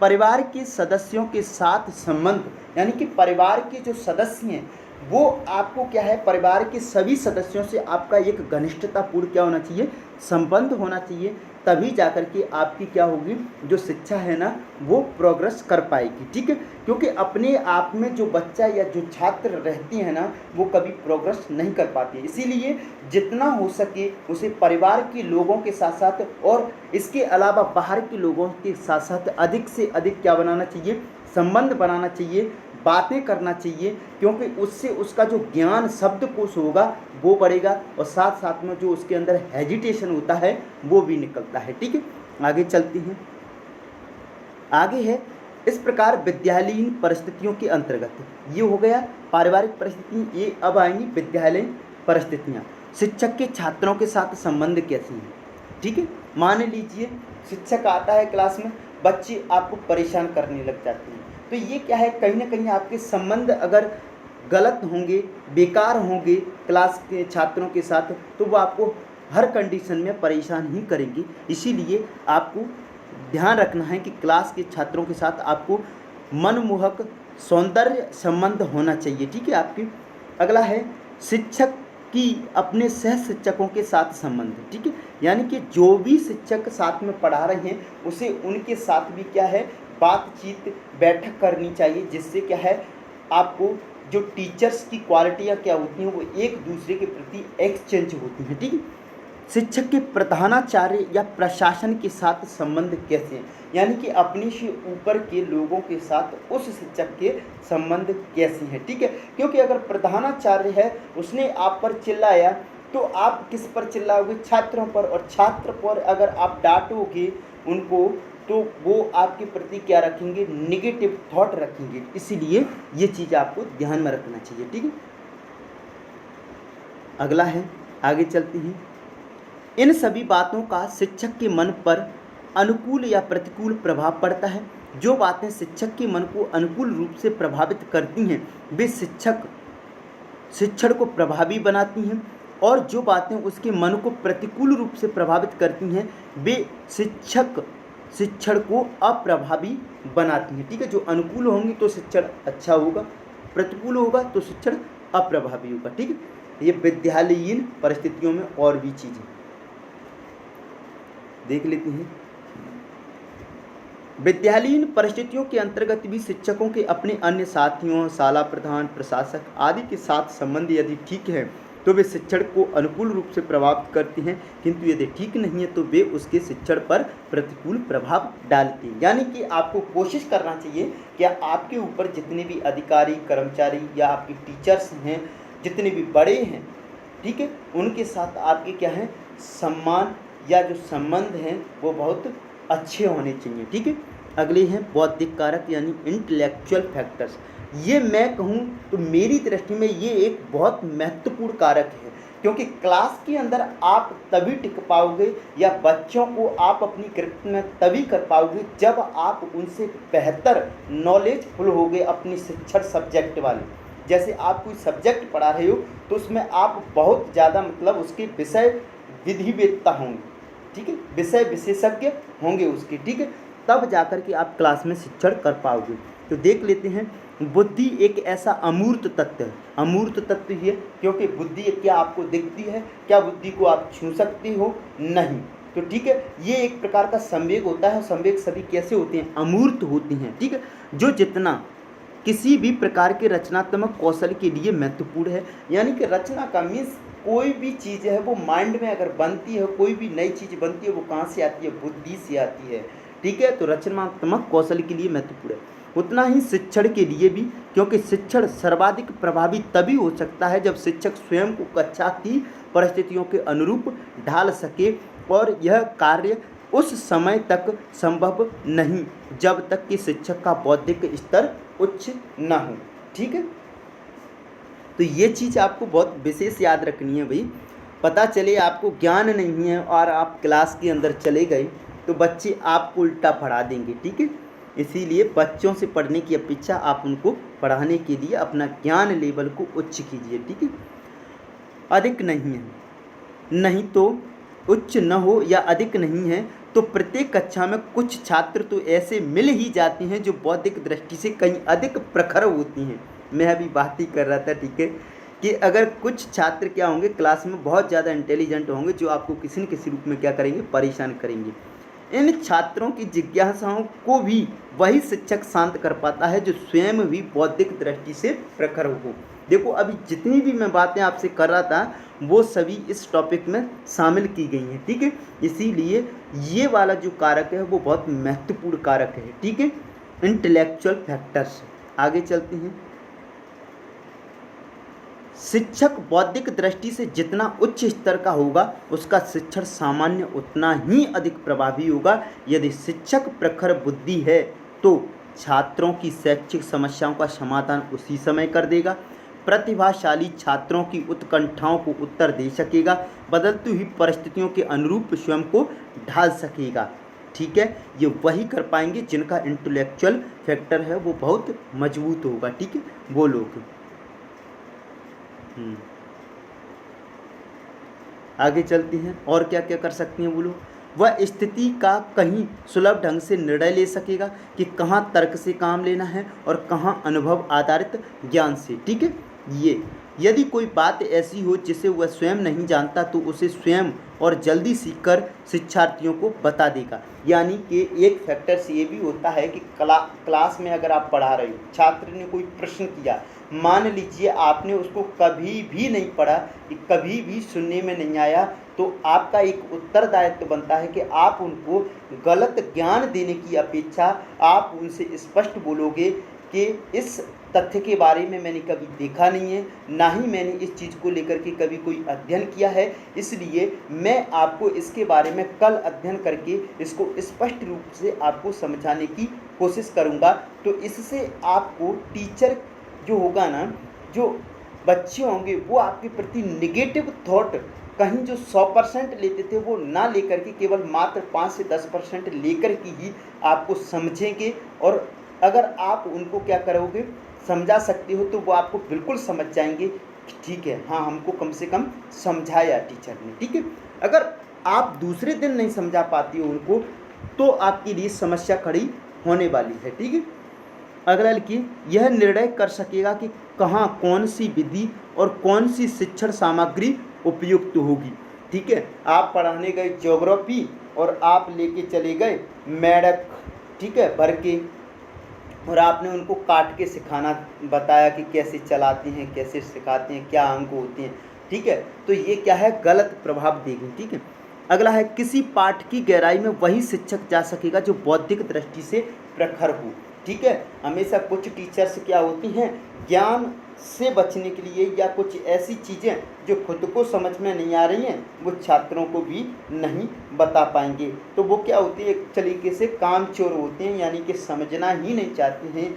[SPEAKER 1] परिवार के सदस्यों के साथ संबंध, यानी कि परिवार के जो सदस्य हैं वो आपको क्या है, परिवार के सभी सदस्यों से आपका एक घनिष्ठतापूर्ण क्या होना चाहिए, संबंध होना चाहिए, तभी जाकर के आपकी क्या होगी, जो शिक्षा है ना वो प्रोग्रेस कर पाएगी। ठीक है। क्योंकि अपने आप में जो बच्चा या जो छात्र रहती है ना वो कभी प्रोग्रेस नहीं कर पाती, इसीलिए जितना हो सके उसे परिवार के लोगों के साथ साथ और इसके अलावा बाहर के लोगों के साथ साथ अधिक से अधिक क्या बनाना चाहिए, संबंध बनाना चाहिए, बातें करना चाहिए, क्योंकि उससे उसका जो ज्ञान शब्दकोश होगा वो बढ़ेगा और साथ साथ में जो उसके अंदर हेजिटेशन होता है वो भी निकलता है। ठीक है। आगे चलते हैं। आगे है इस प्रकार विद्यालयीन परिस्थितियों के अंतर्गत, ये हो गया पारिवारिक परिस्थिति, ये अब आएंगी विद्यालयीन परिस्थितियाँ। शिक्षक के छात्रों के साथ संबंध कैसे हैं। ठीक है। मान लीजिए शिक्षक आता है क्लास में, बच्चे आपको परेशान करने लग जाते हैं, तो ये क्या है, कहीं ना कहीं आपके संबंध अगर गलत होंगे, बेकार होंगे क्लास के छात्रों के साथ, तो वो आपको हर कंडीशन में परेशान ही करेंगे। इसीलिए आपको ध्यान रखना है कि क्लास के छात्रों के साथ आपको मनमोहक सौंदर्य संबंध होना चाहिए। ठीक है आपकी। अगला है शिक्षक की अपने सह शिक्षकों के साथ संबंध। ठीक है। यानी कि जो भी शिक्षक साथ में पढ़ा रहे हैं उसे उनके साथ भी क्या है, बातचीत बैठक करनी चाहिए, जिससे क्या है आपको जो टीचर्स की क्वालिटियाँ क्या होती हैं वो एक दूसरे के प्रति एक्सचेंज होती हैं। ठीक है। शिक्षक के प्रधानाचार्य या प्रशासन के साथ संबंध कैसे हैं, यानी कि अपने से ऊपर के लोगों के साथ उस शिक्षक के संबंध कैसे हैं। ठीक है। क्योंकि अगर प्रधानाचार्य है उसने आप पर चिल्लाया तो आप किस पर चिल्लाओगे, छात्रों पर, और छात्र पर अगर आप डांटोगे उनको तो वो आपके प्रति क्या रखेंगे, निगेटिव थॉट रखेंगे। इसीलिए ये चीज़ आपको ध्यान में रखना चाहिए। ठीक है। अगला है, आगे चलते हैं। इन सभी बातों का शिक्षक के मन पर अनुकूल या प्रतिकूल प्रभाव पड़ता है। जो बातें शिक्षक के मन को अनुकूल रूप से प्रभावित करती हैं वे शिक्षण को प्रभावी बनाती हैं, और जो बातें उसके मन को प्रतिकूल रूप से प्रभावित करती हैं वे शिक्षण को अप्रभावी बनाती हैं। ठीक है। जो अनुकूल होंगी तो शिक्षण अच्छा होगा, प्रतिकूल होगा तो शिक्षण अप्रभावी होगा। ठीक है। ये विद्यालयीन परिस्थितियों में और भी चीज़ें देख लेते हैं। विद्यालयीन परिस्थितियों के अंतर्गत भी शिक्षकों के अपने अन्य साथियों, शाला प्रधान, प्रशासक आदि के साथ संबंध यदि ठीक है तो वे शिक्षण को अनुकूल रूप से प्रभावित करते हैं, किंतु यदि ठीक नहीं है तो वे उसके शिक्षण पर प्रतिकूल प्रभाव डालते हैं। यानी कि आपको कोशिश करना चाहिए कि आपके ऊपर जितने भी अधिकारी, कर्मचारी या आपके टीचर्स हैं, जितने भी बड़े हैं, ठीक है, उनके साथ आपके क्या है, सम्मान या जो संबंध हैं वो बहुत अच्छे होने चाहिए। ठीक है। अगले हैं बौद्धिक कारक यानी इंटेलेक्चुअल फैक्टर्स। ये मैं कहूँ तो मेरी दृष्टि में ये एक बहुत महत्वपूर्ण कारक है, क्योंकि क्लास के अंदर आप तभी टिक पाओगे या बच्चों को आप अपनी ग्रिप में तभी कर पाओगे जब आप उनसे बेहतर नॉलेजफुल होगे अपनी शिक्षण सब्जेक्ट वाले। जैसे आप कोई सब्जेक्ट पढ़ा रहे हो तो उसमें आप बहुत ज़्यादा मतलब उसके विषय विधिवेत्ता होंगे, ठीक है, विषय विशेषज्ञ होंगे उसके, ठीक है, तब जाकर के आप क्लास में शिक्षण कर पाओगे। तो देख लेते हैं, बुद्धि एक ऐसा अमूर्त तत्व है। अमूर्त तत्व ये क्योंकि बुद्धि क्या आपको दिखती है, क्या बुद्धि को आप छू सकते हो? नहीं। तो ठीक है, ये एक प्रकार का संवेग होता है। संवेग सभी कैसे होते हैं? अमूर्त होते हैं। ठीक है, जो जितना किसी भी प्रकार के रचनात्मक कौशल के लिए महत्वपूर्ण है। यानी कि रचना का मीन्स कोई भी चीज़ है वो माइंड में अगर बनती है, कोई भी नई चीज़ बनती है, वो कहाँ से आती है? बुद्धि से आती है। ठीक है, तो रचनात्मक कौशल के लिए महत्वपूर्ण है। उतना ही शिक्षण के लिए भी, क्योंकि शिक्षण सर्वाधिक प्रभावी तभी हो सकता है जब शिक्षक स्वयं को कक्षा की परिस्थितियों के अनुरूप ढाल सके, और यह कार्य उस समय तक संभव नहीं जब तक कि शिक्षक का बौद्धिक स्तर उच्च न हो। ठीक है, तो ये चीज़ आपको बहुत विशेष याद रखनी है भाई। पता चले आपको ज्ञान नहीं है और आप क्लास के अंदर चले गए तो बच्चे आपको उल्टा पढ़ा देंगे, ठीक है। इसीलिए बच्चों से पढ़ने की अपेक्षा आप उनको पढ़ाने के लिए अपना ज्ञान लेवल को उच्च कीजिए, ठीक है। अधिक नहीं है, नहीं तो उच्च न हो या अधिक नहीं है तो प्रत्येक कक्षा में कुछ छात्र तो ऐसे मिल ही जाते हैं जो बौद्धिक दृष्टि से कहीं अधिक प्रखर होती हैं। मैं अभी बात ही कर रहा था, ठीक है, कि अगर कुछ छात्र क्या होंगे क्लास में बहुत ज़्यादा इंटेलिजेंट होंगे जो आपको किसी न किसी रूप में क्या करेंगे, परेशान करेंगे। इन छात्रों की जिज्ञासाओं को भी वही शिक्षक शांत कर पाता है जो स्वयं भी बौद्धिक दृष्टि से प्रखर हो। देखो अभी जितनी भी मैं बातें आपसे कर रहा था वो सभी इस टॉपिक में शामिल की गई हैं, ठीक है। इसीलिए ये वाला जो कारक है वो बहुत महत्वपूर्ण कारक है, ठीक है, इंटेलेक्चुअल फैक्टर्स। आगे चलते हैं। शिक्षक बौद्धिक दृष्टि से जितना उच्च स्तर का होगा उसका शिक्षण सामान्य उतना ही अधिक प्रभावी होगा। यदि शिक्षक प्रखर बुद्धि है तो छात्रों की शैक्षिक समस्याओं का समाधान उसी समय कर देगा, प्रतिभाशाली छात्रों की उत्कंठाओं को उत्तर दे सकेगा, बदलती हुई परिस्थितियों के अनुरूप स्वयं को ढाल सकेगा, ठीक है। ये वही कर पाएंगे जिनका इंटेलेक्चुअल फैक्टर है वो बहुत मजबूत होगा, ठीक है, वो लोग। आगे चलते हैं। और क्या क्या कर सकते हैं वो लोग। वह स्थिति का कहीं सुलभ ढंग से निर्णय ले सकेगा कि कहाँ तर्क से काम लेना है और कहाँ अनुभव आधारित ज्ञान से, ठीक है। ये यदि कोई बात ऐसी हो जिसे वह स्वयं नहीं जानता तो उसे स्वयं और जल्दी सीखकर शिक्षार्थियों को बता देगा। यानी कि एक फैक्टर से ये भी होता है कि क्लास में अगर आप पढ़ा रहे हो, छात्र ने कोई प्रश्न किया, मान लीजिए आपने उसको कभी भी नहीं पढ़ा, कभी भी सुनने में नहीं आया, तो आपका एक उत्तरदायित्व बनता है कि आप उनको गलत ज्ञान देने की अपेक्षा आप उनसे स्पष्ट बोलोगे कि इस तथ्य के बारे में मैंने कभी देखा नहीं है, ना ही मैंने इस चीज़ को लेकर के कभी कोई अध्ययन किया है, इसलिए मैं आपको इसके बारे में कल अध्ययन करके इसको स्पष्ट रूप से आपको समझाने की कोशिश करूँगा। तो इससे आपको टीचर जो होगा ना, जो बच्चे होंगे वो आपके प्रति निगेटिव थॉट कहीं जो 100% लेते थे वो ना लेकर के केवल मात्र 5 से 10% लेकर के ही आपको समझेंगे। और अगर आप उनको क्या करोगे, समझा सकते हो, तो वो आपको बिल्कुल समझ जाएंगे कि ठीक है, हाँ हमको कम से कम समझाया टीचर ने, ठीक है। अगर आप दूसरे दिन नहीं समझा पाती हो उनको तो आपके लिए समस्या खड़ी होने वाली है, ठीक है। अगला लिखिए, यह निर्णय कर सकेगा कि कहाँ कौन सी विधि और कौन सी शिक्षण सामग्री उपयुक्त होगी, ठीक है। आप पढ़ाने गए ज्योग्राफी और आप लेके चले गए मेढक, ठीक है, भर के, और आपने उनको काट के सिखाना बताया कि कैसे चलाते हैं, कैसे सिखाते हैं, क्या अंक होते हैं, ठीक है। तो ये क्या है, गलत प्रभाव देगी, ठीक है। अगला है, किसी पाठ की गहराई में वही शिक्षक जा सकेगा जो बौद्धिक दृष्टि से प्रखर हो, ठीक है। हमेशा कुछ टीचर्स क्या होती हैं, ज्ञान से बचने के लिए या कुछ ऐसी चीज़ें जो खुद को समझ में नहीं आ रही हैं वो छात्रों को भी नहीं बता पाएंगे, तो वो क्या होती है, एक तरीके से कामचोर होते हैं, यानी कि समझना ही नहीं चाहते हैं।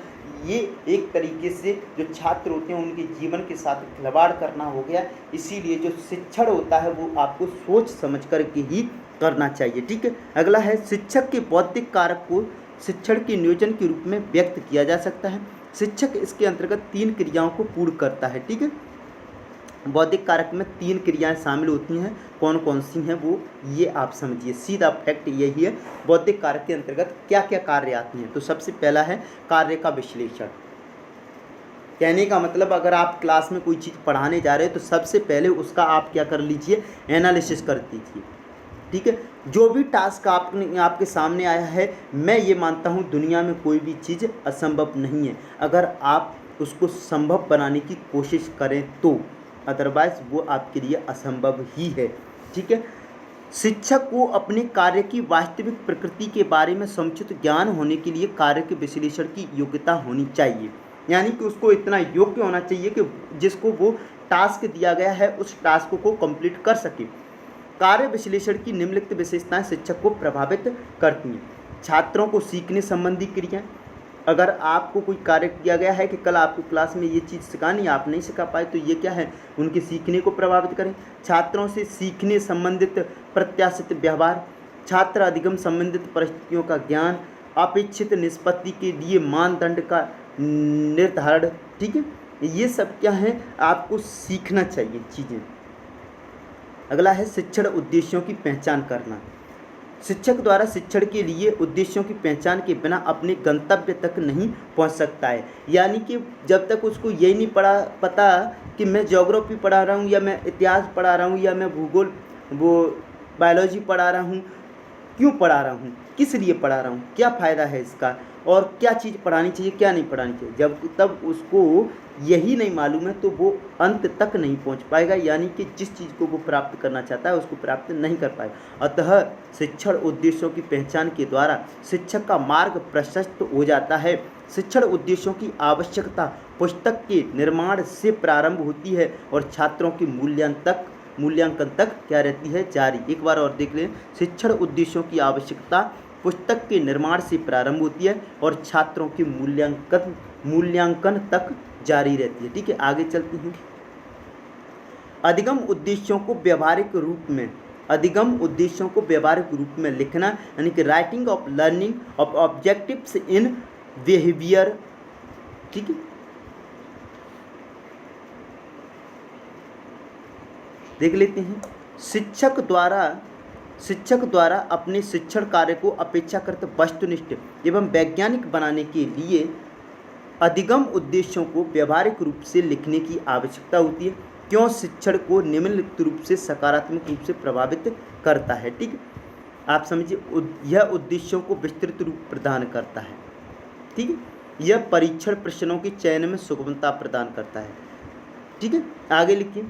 [SPEAKER 1] ये एक तरीके से जो छात्र होते हैं उनके जीवन के साथ खिलवाड़ करना हो गया। इसीलिए जो शिक्षण होता है वो आपको सोच समझ कर के ही करना चाहिए, ठीक है। अगला है, शिक्षक के बौद्धिक कारक को शिक्षण के नियोजन के रूप में व्यक्त किया जा सकता है। शिक्षक इसके अंतर्गत 3 क्रियाओं को पूर्ण करता है, ठीक है। बौद्धिक कारक में 3 क्रियाएं शामिल होती हैं, कौन कौन सी हैं वो ये आप समझिए, सीधा फैक्ट यही है। बौद्धिक कारक के अंतर्गत क्या क्या कार्य आते हैं, तो सबसे पहला है कार्य का विश्लेषण। कहने का मतलब अगर आप क्लास में कोई चीज़ पढ़ाने जा रहे हो तो सबसे पहले उसका आप क्या कर लीजिए, एनालिसिस कर दीजिए, ठीक है। जो भी टास्क आपके सामने आया है, मैं ये मानता हूँ दुनिया में कोई भी चीज़ असंभव नहीं है अगर आप उसको संभव बनाने की कोशिश करें तो, अदरवाइज़ वो आपके लिए असंभव ही है, ठीक है। शिक्षक को अपने कार्य की वास्तविक प्रकृति के बारे में समुचित ज्ञान होने के लिए कार्य के विश्लेषण की योग्यता होनी चाहिए, यानी कि उसको इतना योग्य होना चाहिए कि जिसको वो टास्क दिया गया है उस टास्क को कंप्लीट कर सके। कार्य विश्लेषण की निम्नलिखित विशेषताएं शिक्षक को प्रभावित करती हैं। छात्रों को सीखने संबंधी क्रियाएं, अगर आपको कोई कार्य दिया गया है कि कल आपको क्लास में ये चीज़ सिखानी, आप नहीं सिखा पाए, तो ये क्या है, उनके सीखने को प्रभावित करें। छात्रों से सीखने संबंधित प्रत्याशित व्यवहार, छात्र अधिगम संबंधित परिस्थितियों का ज्ञान, अपेक्षित निष्पत्ति के लिए मानदंड का निर्धारण, ठीक है, ये सब क्या है, आपको सीखना चाहिए चीज़ें। अगला है शिक्षण उद्देश्यों की पहचान करना। शिक्षक द्वारा शिक्षण के लिए उद्देश्यों की पहचान के बिना अपने गंतव्य तक नहीं पहुंच सकता है। यानी कि जब तक उसको यही नहीं पता कि मैं ज्योग्राफी पढ़ा रहा हूँ या मैं इतिहास पढ़ा रहा हूँ या मैं भूगोल बायोलॉजी पढ़ा रहा हूँ, क्यों पढ़ा रहा हूँ, किस लिए पढ़ा रहा हूँ, क्या फ़ायदा है इसका, और क्या चीज़ पढ़ानी चाहिए क्या नहीं पढ़ानी चाहिए, जब तब उसको यही नहीं मालूम है तो वो अंत तक नहीं पहुंच पाएगा। यानी कि जिस चीज़ को वो प्राप्त करना चाहता है उसको प्राप्त नहीं कर पाएगा। अतः शिक्षण उद्देश्यों की पहचान के द्वारा शिक्षक का मार्ग प्रशस्त हो जाता है। शिक्षण उद्देश्यों की आवश्यकता पुस्तक के निर्माण से प्रारंभ होती है और छात्रों के मूल्यांकन तक क्या रहती है, जारी। एक बार और देख लें, शिक्षण उद्देश्यों की आवश्यकता पुस्तक के निर्माण से प्रारंभ होती है और छात्रों के मूल्यांकन तक जारी रहती है। ठीक है, आगे चलते हैं। अधिगम उद्देश्यों को व्यावहारिक रूप में लिखना, यानी कि writing of learning of objectives in behaviour. ठीक है, देख लेते हैं। शिक्षक द्वारा अपने शिक्षण कार्य को अपेक्षाकृत वस्तुनिष्ठ एवं वैज्ञानिक बनाने के लिए अधिगम उद्देश्यों को व्यावहारिक रूप से लिखने की आवश्यकता होती है। क्यों? शिक्षण को निम्नलिखित रूप से सकारात्मक रूप से प्रभावित करता है। ठीक है, आप समझिए, यह उद्देश्यों को विस्तृत रूप प्रदान करता है। ठीक है, यह परीक्षण प्रश्नों के चयन में सुगमता प्रदान करता है। ठीक है, आगे लिखिए।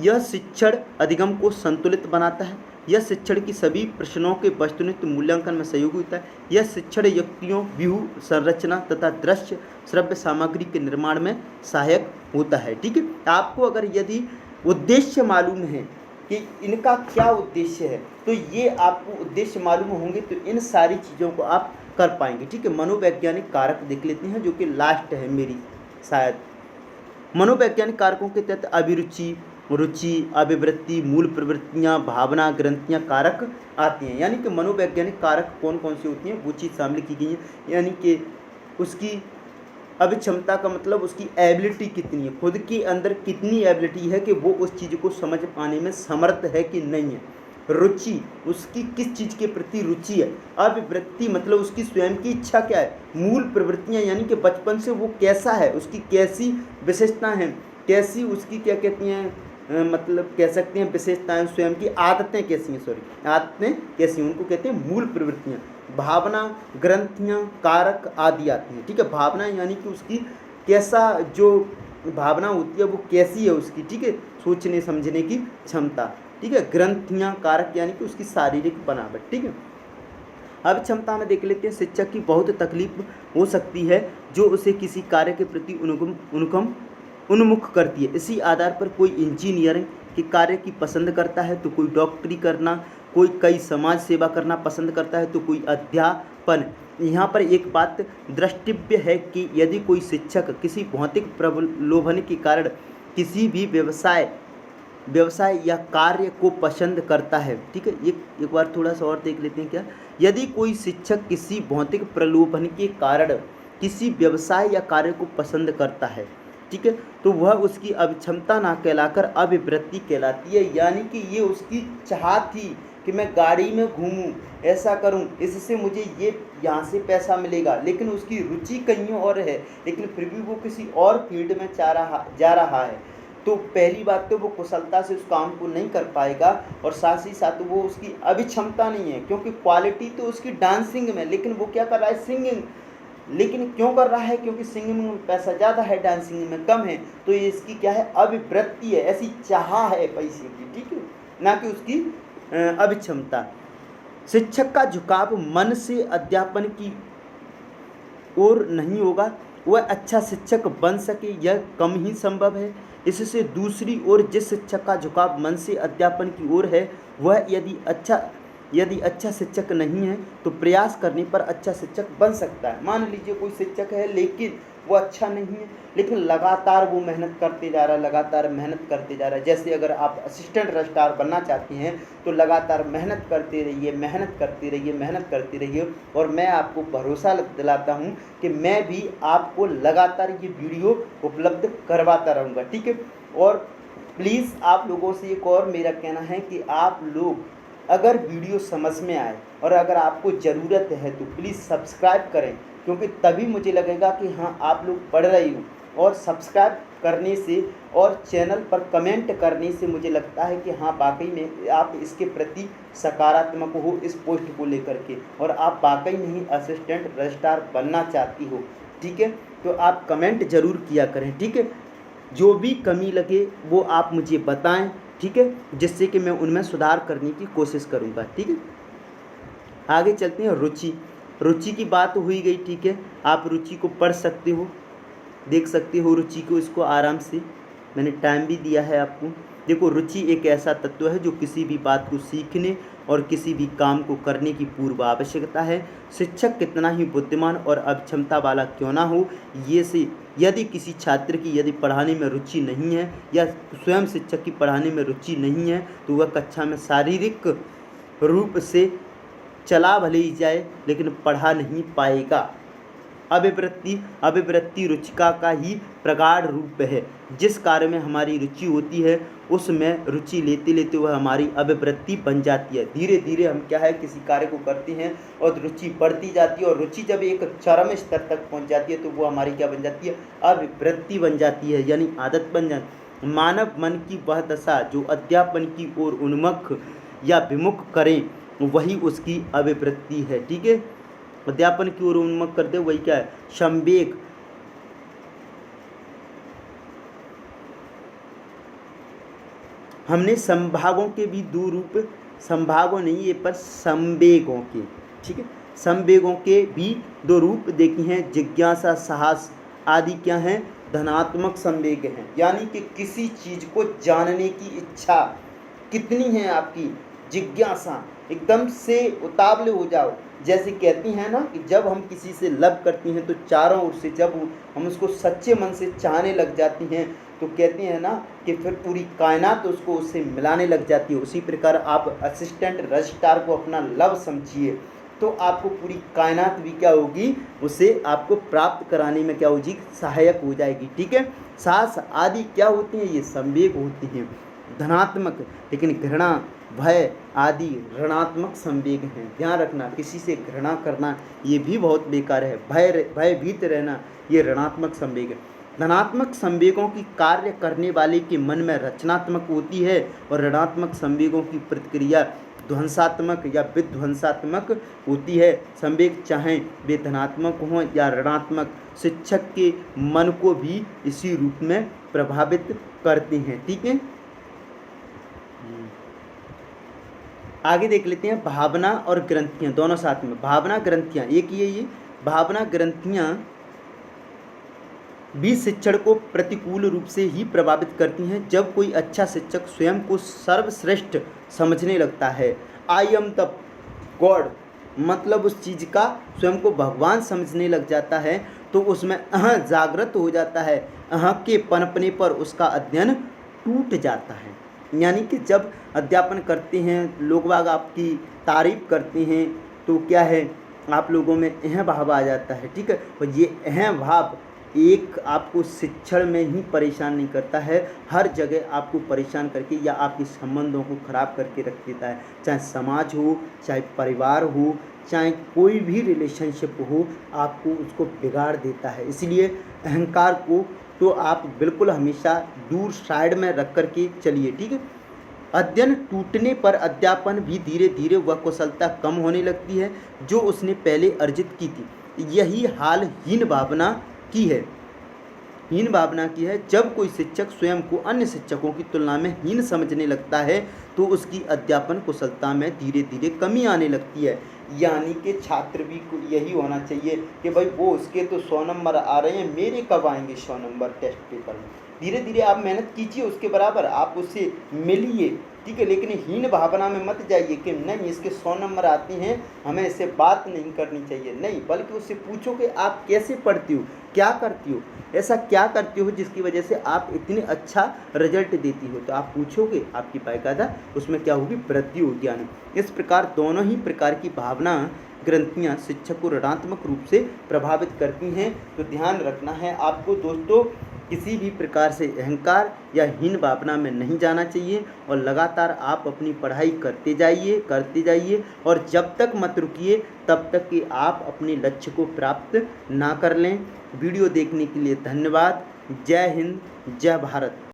[SPEAKER 1] यह शिक्षण अधिगम को संतुलित बनाता है। यह शिक्षण की सभी प्रश्नों के वस्तुनिष्ठ मूल्यांकन में सहयोगी होता है। यह शिक्षण युक्तियों, व्यूह, संरचना तथा दृश्य श्रव्य सामग्री के निर्माण में सहायक होता है। ठीक है, आपको अगर यदि उद्देश्य मालूम है कि इनका क्या उद्देश्य है, तो ये आपको उद्देश्य मालूम होंगे तो इन सारी चीज़ों को आप कर पाएंगे। ठीक है, मनोवैज्ञानिक कारक देख लेते हैं, जो कि लास्ट है मेरी शायद। मनोवैज्ञानिक कारकों के तहत अभिरुचि, रुचि, अभिवृत्ति, मूल प्रवृत्तियाँ, भावना, ग्रंथियाँ कारक आती हैं। यानी कि मनोवैज्ञानिक कारक कौन कौन सी होती हैं, वो चीज़ शामिल की गई है। यानी कि उसकी अभिक्षमता का मतलब उसकी एबिलिटी कितनी है, खुद के अंदर कितनी एबिलिटी है कि वो उस चीज़ को समझ पाने में समर्थ है कि नहीं है। रुचि, उसकी किस चीज़ के प्रति रुचि है। अभिवृत्ति मतलब उसकी स्वयं की इच्छा क्या है। मूल प्रवृत्तियाँ, यानी कि बचपन से वो कैसा है, उसकी कैसी विशेषताएँ हैं, कैसी उसकी क्या कहती हैं, मतलब कह सकते हैं विशेषताएं, स्वयं की आदतें कैसी हैं, आदतें कैसी हैं, उनको कहते हैं मूल प्रवृत्तियाँ। भावना, ग्रंथियाँ, कारक आदि आती हैं। ठीक है, भावना यानी कि उसकी कैसा जो भावना होती है वो कैसी है उसकी, ठीक है, सोचने समझने की क्षमता। ठीक है, ग्रंथियाँ, कारक यानी कि उसकी शारीरिक बनावट। ठीक है, अब क्षमता में देख लेते हैं। शिक्षक की बहुत तकलीफ हो सकती है जो उसे किसी कार्य के प्रति उन्मुख करती है। इसी आधार पर कोई इंजीनियरिंग के कार्य की पसंद करता है तो कोई डॉक्टरी करना, कोई कई समाज सेवा करना पसंद करता है तो कोई अध्यापन। यहाँ पर एक बात द्रष्टव्य है कि यदि कोई शिक्षक किसी भौतिक प्रलोभन के कारण किसी भी व्यवसाय या कार्य को पसंद करता है। ठीक है, एक बार थोड़ा सा और देख लेते हैं। क्या? यदि कोई शिक्षक किसी भौतिक प्रलोभन के कारण किसी व्यवसाय या कार्य को पसंद करता है, ठीक है, तो वह उसकी अभिक्षमता ना कहलाकर अभिवृत्ति कहलाती है। यानी कि ये उसकी चाह थी कि मैं गाड़ी में घूमूं, ऐसा करूं, इससे मुझे ये यहाँ से पैसा मिलेगा, लेकिन उसकी रुचि कहीं और है, लेकिन फिर भी वो किसी और फील्ड में जा रहा है। तो पहली बात तो वो कुशलता से उस काम को नहीं कर पाएगा, और साथ ही साथ वो उसकी अभिक्षमता नहीं है, क्योंकि क्वालिटी तो उसकी डांसिंग में, लेकिन वो क्या कर रहा है, सिंगिंग। लेकिन क्यों कर रहा है? क्योंकि सिंगिंग में पैसा ज़्यादा है, डांसिंग में कम है। तो ये इसकी क्या है, अभिवृत्ति है, ऐसी चाह है पैसे की। ठीक है, ना कि उसकी अभिक्षमता। शिक्षक का झुकाव मन से अध्यापन की ओर नहीं होगा। वह अच्छा शिक्षक बन सके यह कम ही संभव है। इससे दूसरी ओर जिस शिक्षक का झुकाव मन से अध्यापन की ओर है, वह यदि अच्छा यदि अच्छा शिक्षक नहीं है तो प्रयास करने पर अच्छा शिक्षक बन सकता है। मान लीजिए कोई शिक्षक है लेकिन वो अच्छा नहीं है, लेकिन लगातार वो मेहनत करते जा रहा है, लगातार मेहनत करते जा रहा है। जैसे अगर आप असिस्टेंट रजिस्ट्रार बनना चाहते हैं तो लगातार मेहनत करते रहिए, मेहनत करते रहिए, मेहनत करते रहिए। और मैं आपको भरोसा दिलाता हूँ कि मैं भी आपको लगातार ये वीडियो उपलब्ध करवाता रहूँगा, ठीक है। और प्लीज़ आप लोगों से एक और मेरा कहना है कि आप लोग अगर वीडियो समझ में आए और अगर आपको ज़रूरत है तो प्लीज़ सब्सक्राइब करें, क्योंकि तभी मुझे लगेगा कि हाँ आप लोग पढ़ रहे हो। और सब्सक्राइब करने से और चैनल पर कमेंट करने से मुझे लगता है कि हाँ वाकई में आप इसके प्रति सकारात्मक हो इस पोस्ट को लेकर के, और आप वाकई में ही असिस्टेंट रजिस्ट्रार बनना चाहती हो, ठीक है। तो आप कमेंट ज़रूर किया करें, ठीक है। जो भी कमी लगे वो आप मुझे बताएं, ठीक है, जिससे कि मैं उनमें सुधार करने की कोशिश करूँगा, ठीक है। आगे चलते हैं। रुचि की बात हुई गई, ठीक है। आप रुचि को पढ़ सकते हो, देख सकते हो रुचि को, इसको आराम से मैंने टाइम भी दिया है आपको। देखो, रुचि एक ऐसा तत्व है जो किसी भी बात को सीखने और किसी भी काम को करने की पूर्व आवश्यकता है। शिक्षक कितना ही बुद्धिमान और अक्षमता वाला क्यों ना हो, ये से यदि किसी छात्र की यदि पढ़ाने में रुचि नहीं है या स्वयं शिक्षक की पढ़ाने में रुचि नहीं है तो वह कक्षा में शारीरिक रूप से चला भले ही जाए लेकिन पढ़ा नहीं पाएगा। अभिवृत्ति रुचिका का ही प्रगाढ़ रूप है। जिस कार्य में हमारी रुचि होती है उसमें रुचि लेते लेते वह हमारी अभिवृत्ति बन जाती है। धीरे धीरे हम क्या है किसी कार्य को करते हैं और रुचि बढ़ती जाती है, और रुचि जब एक चरम स्तर तक पहुंच जाती है तो वो हमारी क्या बन जाती है, अभिवृत्ति बन जाती है, यानी आदत बन जाती है। मानव मन की वह दशा जो अध्यापन की ओर उन्मुख या विमुख करें वही उसकी अभिवृत्ति है, ठीक है। अध्यापन की ओर उन्मुख करते वही क्या है, संवेग। हमने संभागों के भी दो रूप, संभागों नहीं ये पर संवेगों के, ठीक है, संवेगों के भी दो रूप देखे हैं। जिज्ञासा, साहस आदि क्या हैं, धनात्मक संवेग हैं। यानी कि किसी चीज को जानने की इच्छा कितनी है आपकी, जिज्ञासा, एकदम से उतावले हो जाओ। जैसे कहती हैं ना कि जब हम किसी से लव करती हैं तो चारों ओर से जब हम उसको सच्चे मन से चाहने लग जाती हैं तो कहते हैं ना कि फिर पूरी कायनात उसको उससे मिलाने लग जाती है। उसी प्रकार आप असिस्टेंट रजिस्ट्रार को अपना लव समझिए तो आपको पूरी कायनात भी क्या होगी, उसे आपको प्राप्त कराने में क्या होगी, सहायक हो जाएगी, ठीक है। साहस आदि क्या होती हैं, ये संवेग होती हैं धनात्मक, लेकिन घृणा, भय आदि ऋणात्मक संवेग हैं। ध्यान रखना, किसी से घृणा करना ये भी बहुत बेकार है। भयभीत रहना ये ऋणात्मक संवेग है। धनात्मक संवेगों की कार्य करने वाले के मन में रचनात्मक होती है और ऋणात्मक संवेगों की प्रतिक्रिया ध्वंसात्मक या विध्वंसात्मक होती है। संवेग चाहे वे धनात्मक हों या ऋणात्मक, शिक्षक के मन को भी इसी रूप में प्रभावित करते हैं, ठीक है। आगे देख लेते हैं भावना और ग्रंथियां दोनों साथ में। भावना ग्रंथियां एक ही है, ये भावना ग्रंथियां भी शिक्षण को प्रतिकूल रूप से ही प्रभावित करती हैं। जब कोई अच्छा शिक्षक स्वयं को सर्वश्रेष्ठ समझने लगता है, आई एम द गॉड, मतलब उस चीज़ का स्वयं को भगवान समझने लग जाता है तो उसमें जागृत हो जाता है। के पनपने पर उसका अध्ययन टूट जाता है। यानी कि जब अध्यापन करते हैं लोग बाग आपकी तारीफ करते हैं तो क्या है, आप लोगों में भाव आ जाता है, ठीक है। और ये भाव एक आपको शिक्षण में ही परेशान नहीं करता है, हर जगह आपको परेशान करके या आपके संबंधों को खराब करके रख देता है। चाहे समाज हो, चाहे परिवार हो, चाहे कोई भी रिलेशनशिप हो, आपको उसको बिगाड़ देता है। इसलिए अहंकार को तो आप बिल्कुल हमेशा दूर साइड में रख कर के चलिए, ठीक है। अध्ययन टूटने पर अध्यापन भी धीरे धीरे वह कुशलता कम होने लगती है जो उसने पहले अर्जित की थी। यही हाल हीन भावना की है। हीन भावना की है। जब कोई शिक्षक स्वयं को अन्य शिक्षकों की तुलना में हीन समझने लगता है तो उसकी अध्यापन कुशलता में धीरे धीरे कमी आने लगती है। यानी कि छात्र भी यही होना चाहिए कि भाई वो उसके तो 100 नंबर आ रहे हैं, मेरे कब आएंगे 100 नंबर टेस्ट पेपर में। धीरे धीरे आप मेहनत कीजिए उसके बराबर, आप उससे मिलिए, ठीक है। लेकिन हीन भावना में मत जाइए कि नहीं इसके 100 नंबर आते हैं, हमें इससे बात नहीं करनी चाहिए, नहीं, बल्कि उससे पूछो कि आप कैसे पढ़ती हो, क्या करती हो, ऐसा क्या करती हो जिसकी वजह से आप इतनी अच्छा रिजल्ट देती हो। तो आप पूछोगे, आपकी बाकायदा उसमें क्या होगी, वृद्धि होगी आने। इस प्रकार दोनों ही प्रकार की भावना ग्रंथियाँ शिक्षक को ऋणात्मक रूप से प्रभावित करती हैं। तो ध्यान रखना है आपको दोस्तों, किसी भी प्रकार से अहंकार या हीन भावना में नहीं जाना चाहिए और लगातार आप अपनी पढ़ाई करते जाइए और जब तक मत रुकिए तब तक कि आप अपने लक्ष्य को प्राप्त ना कर लें। वीडियो देखने के लिए धन्यवाद। जय हिंद, जय भारत।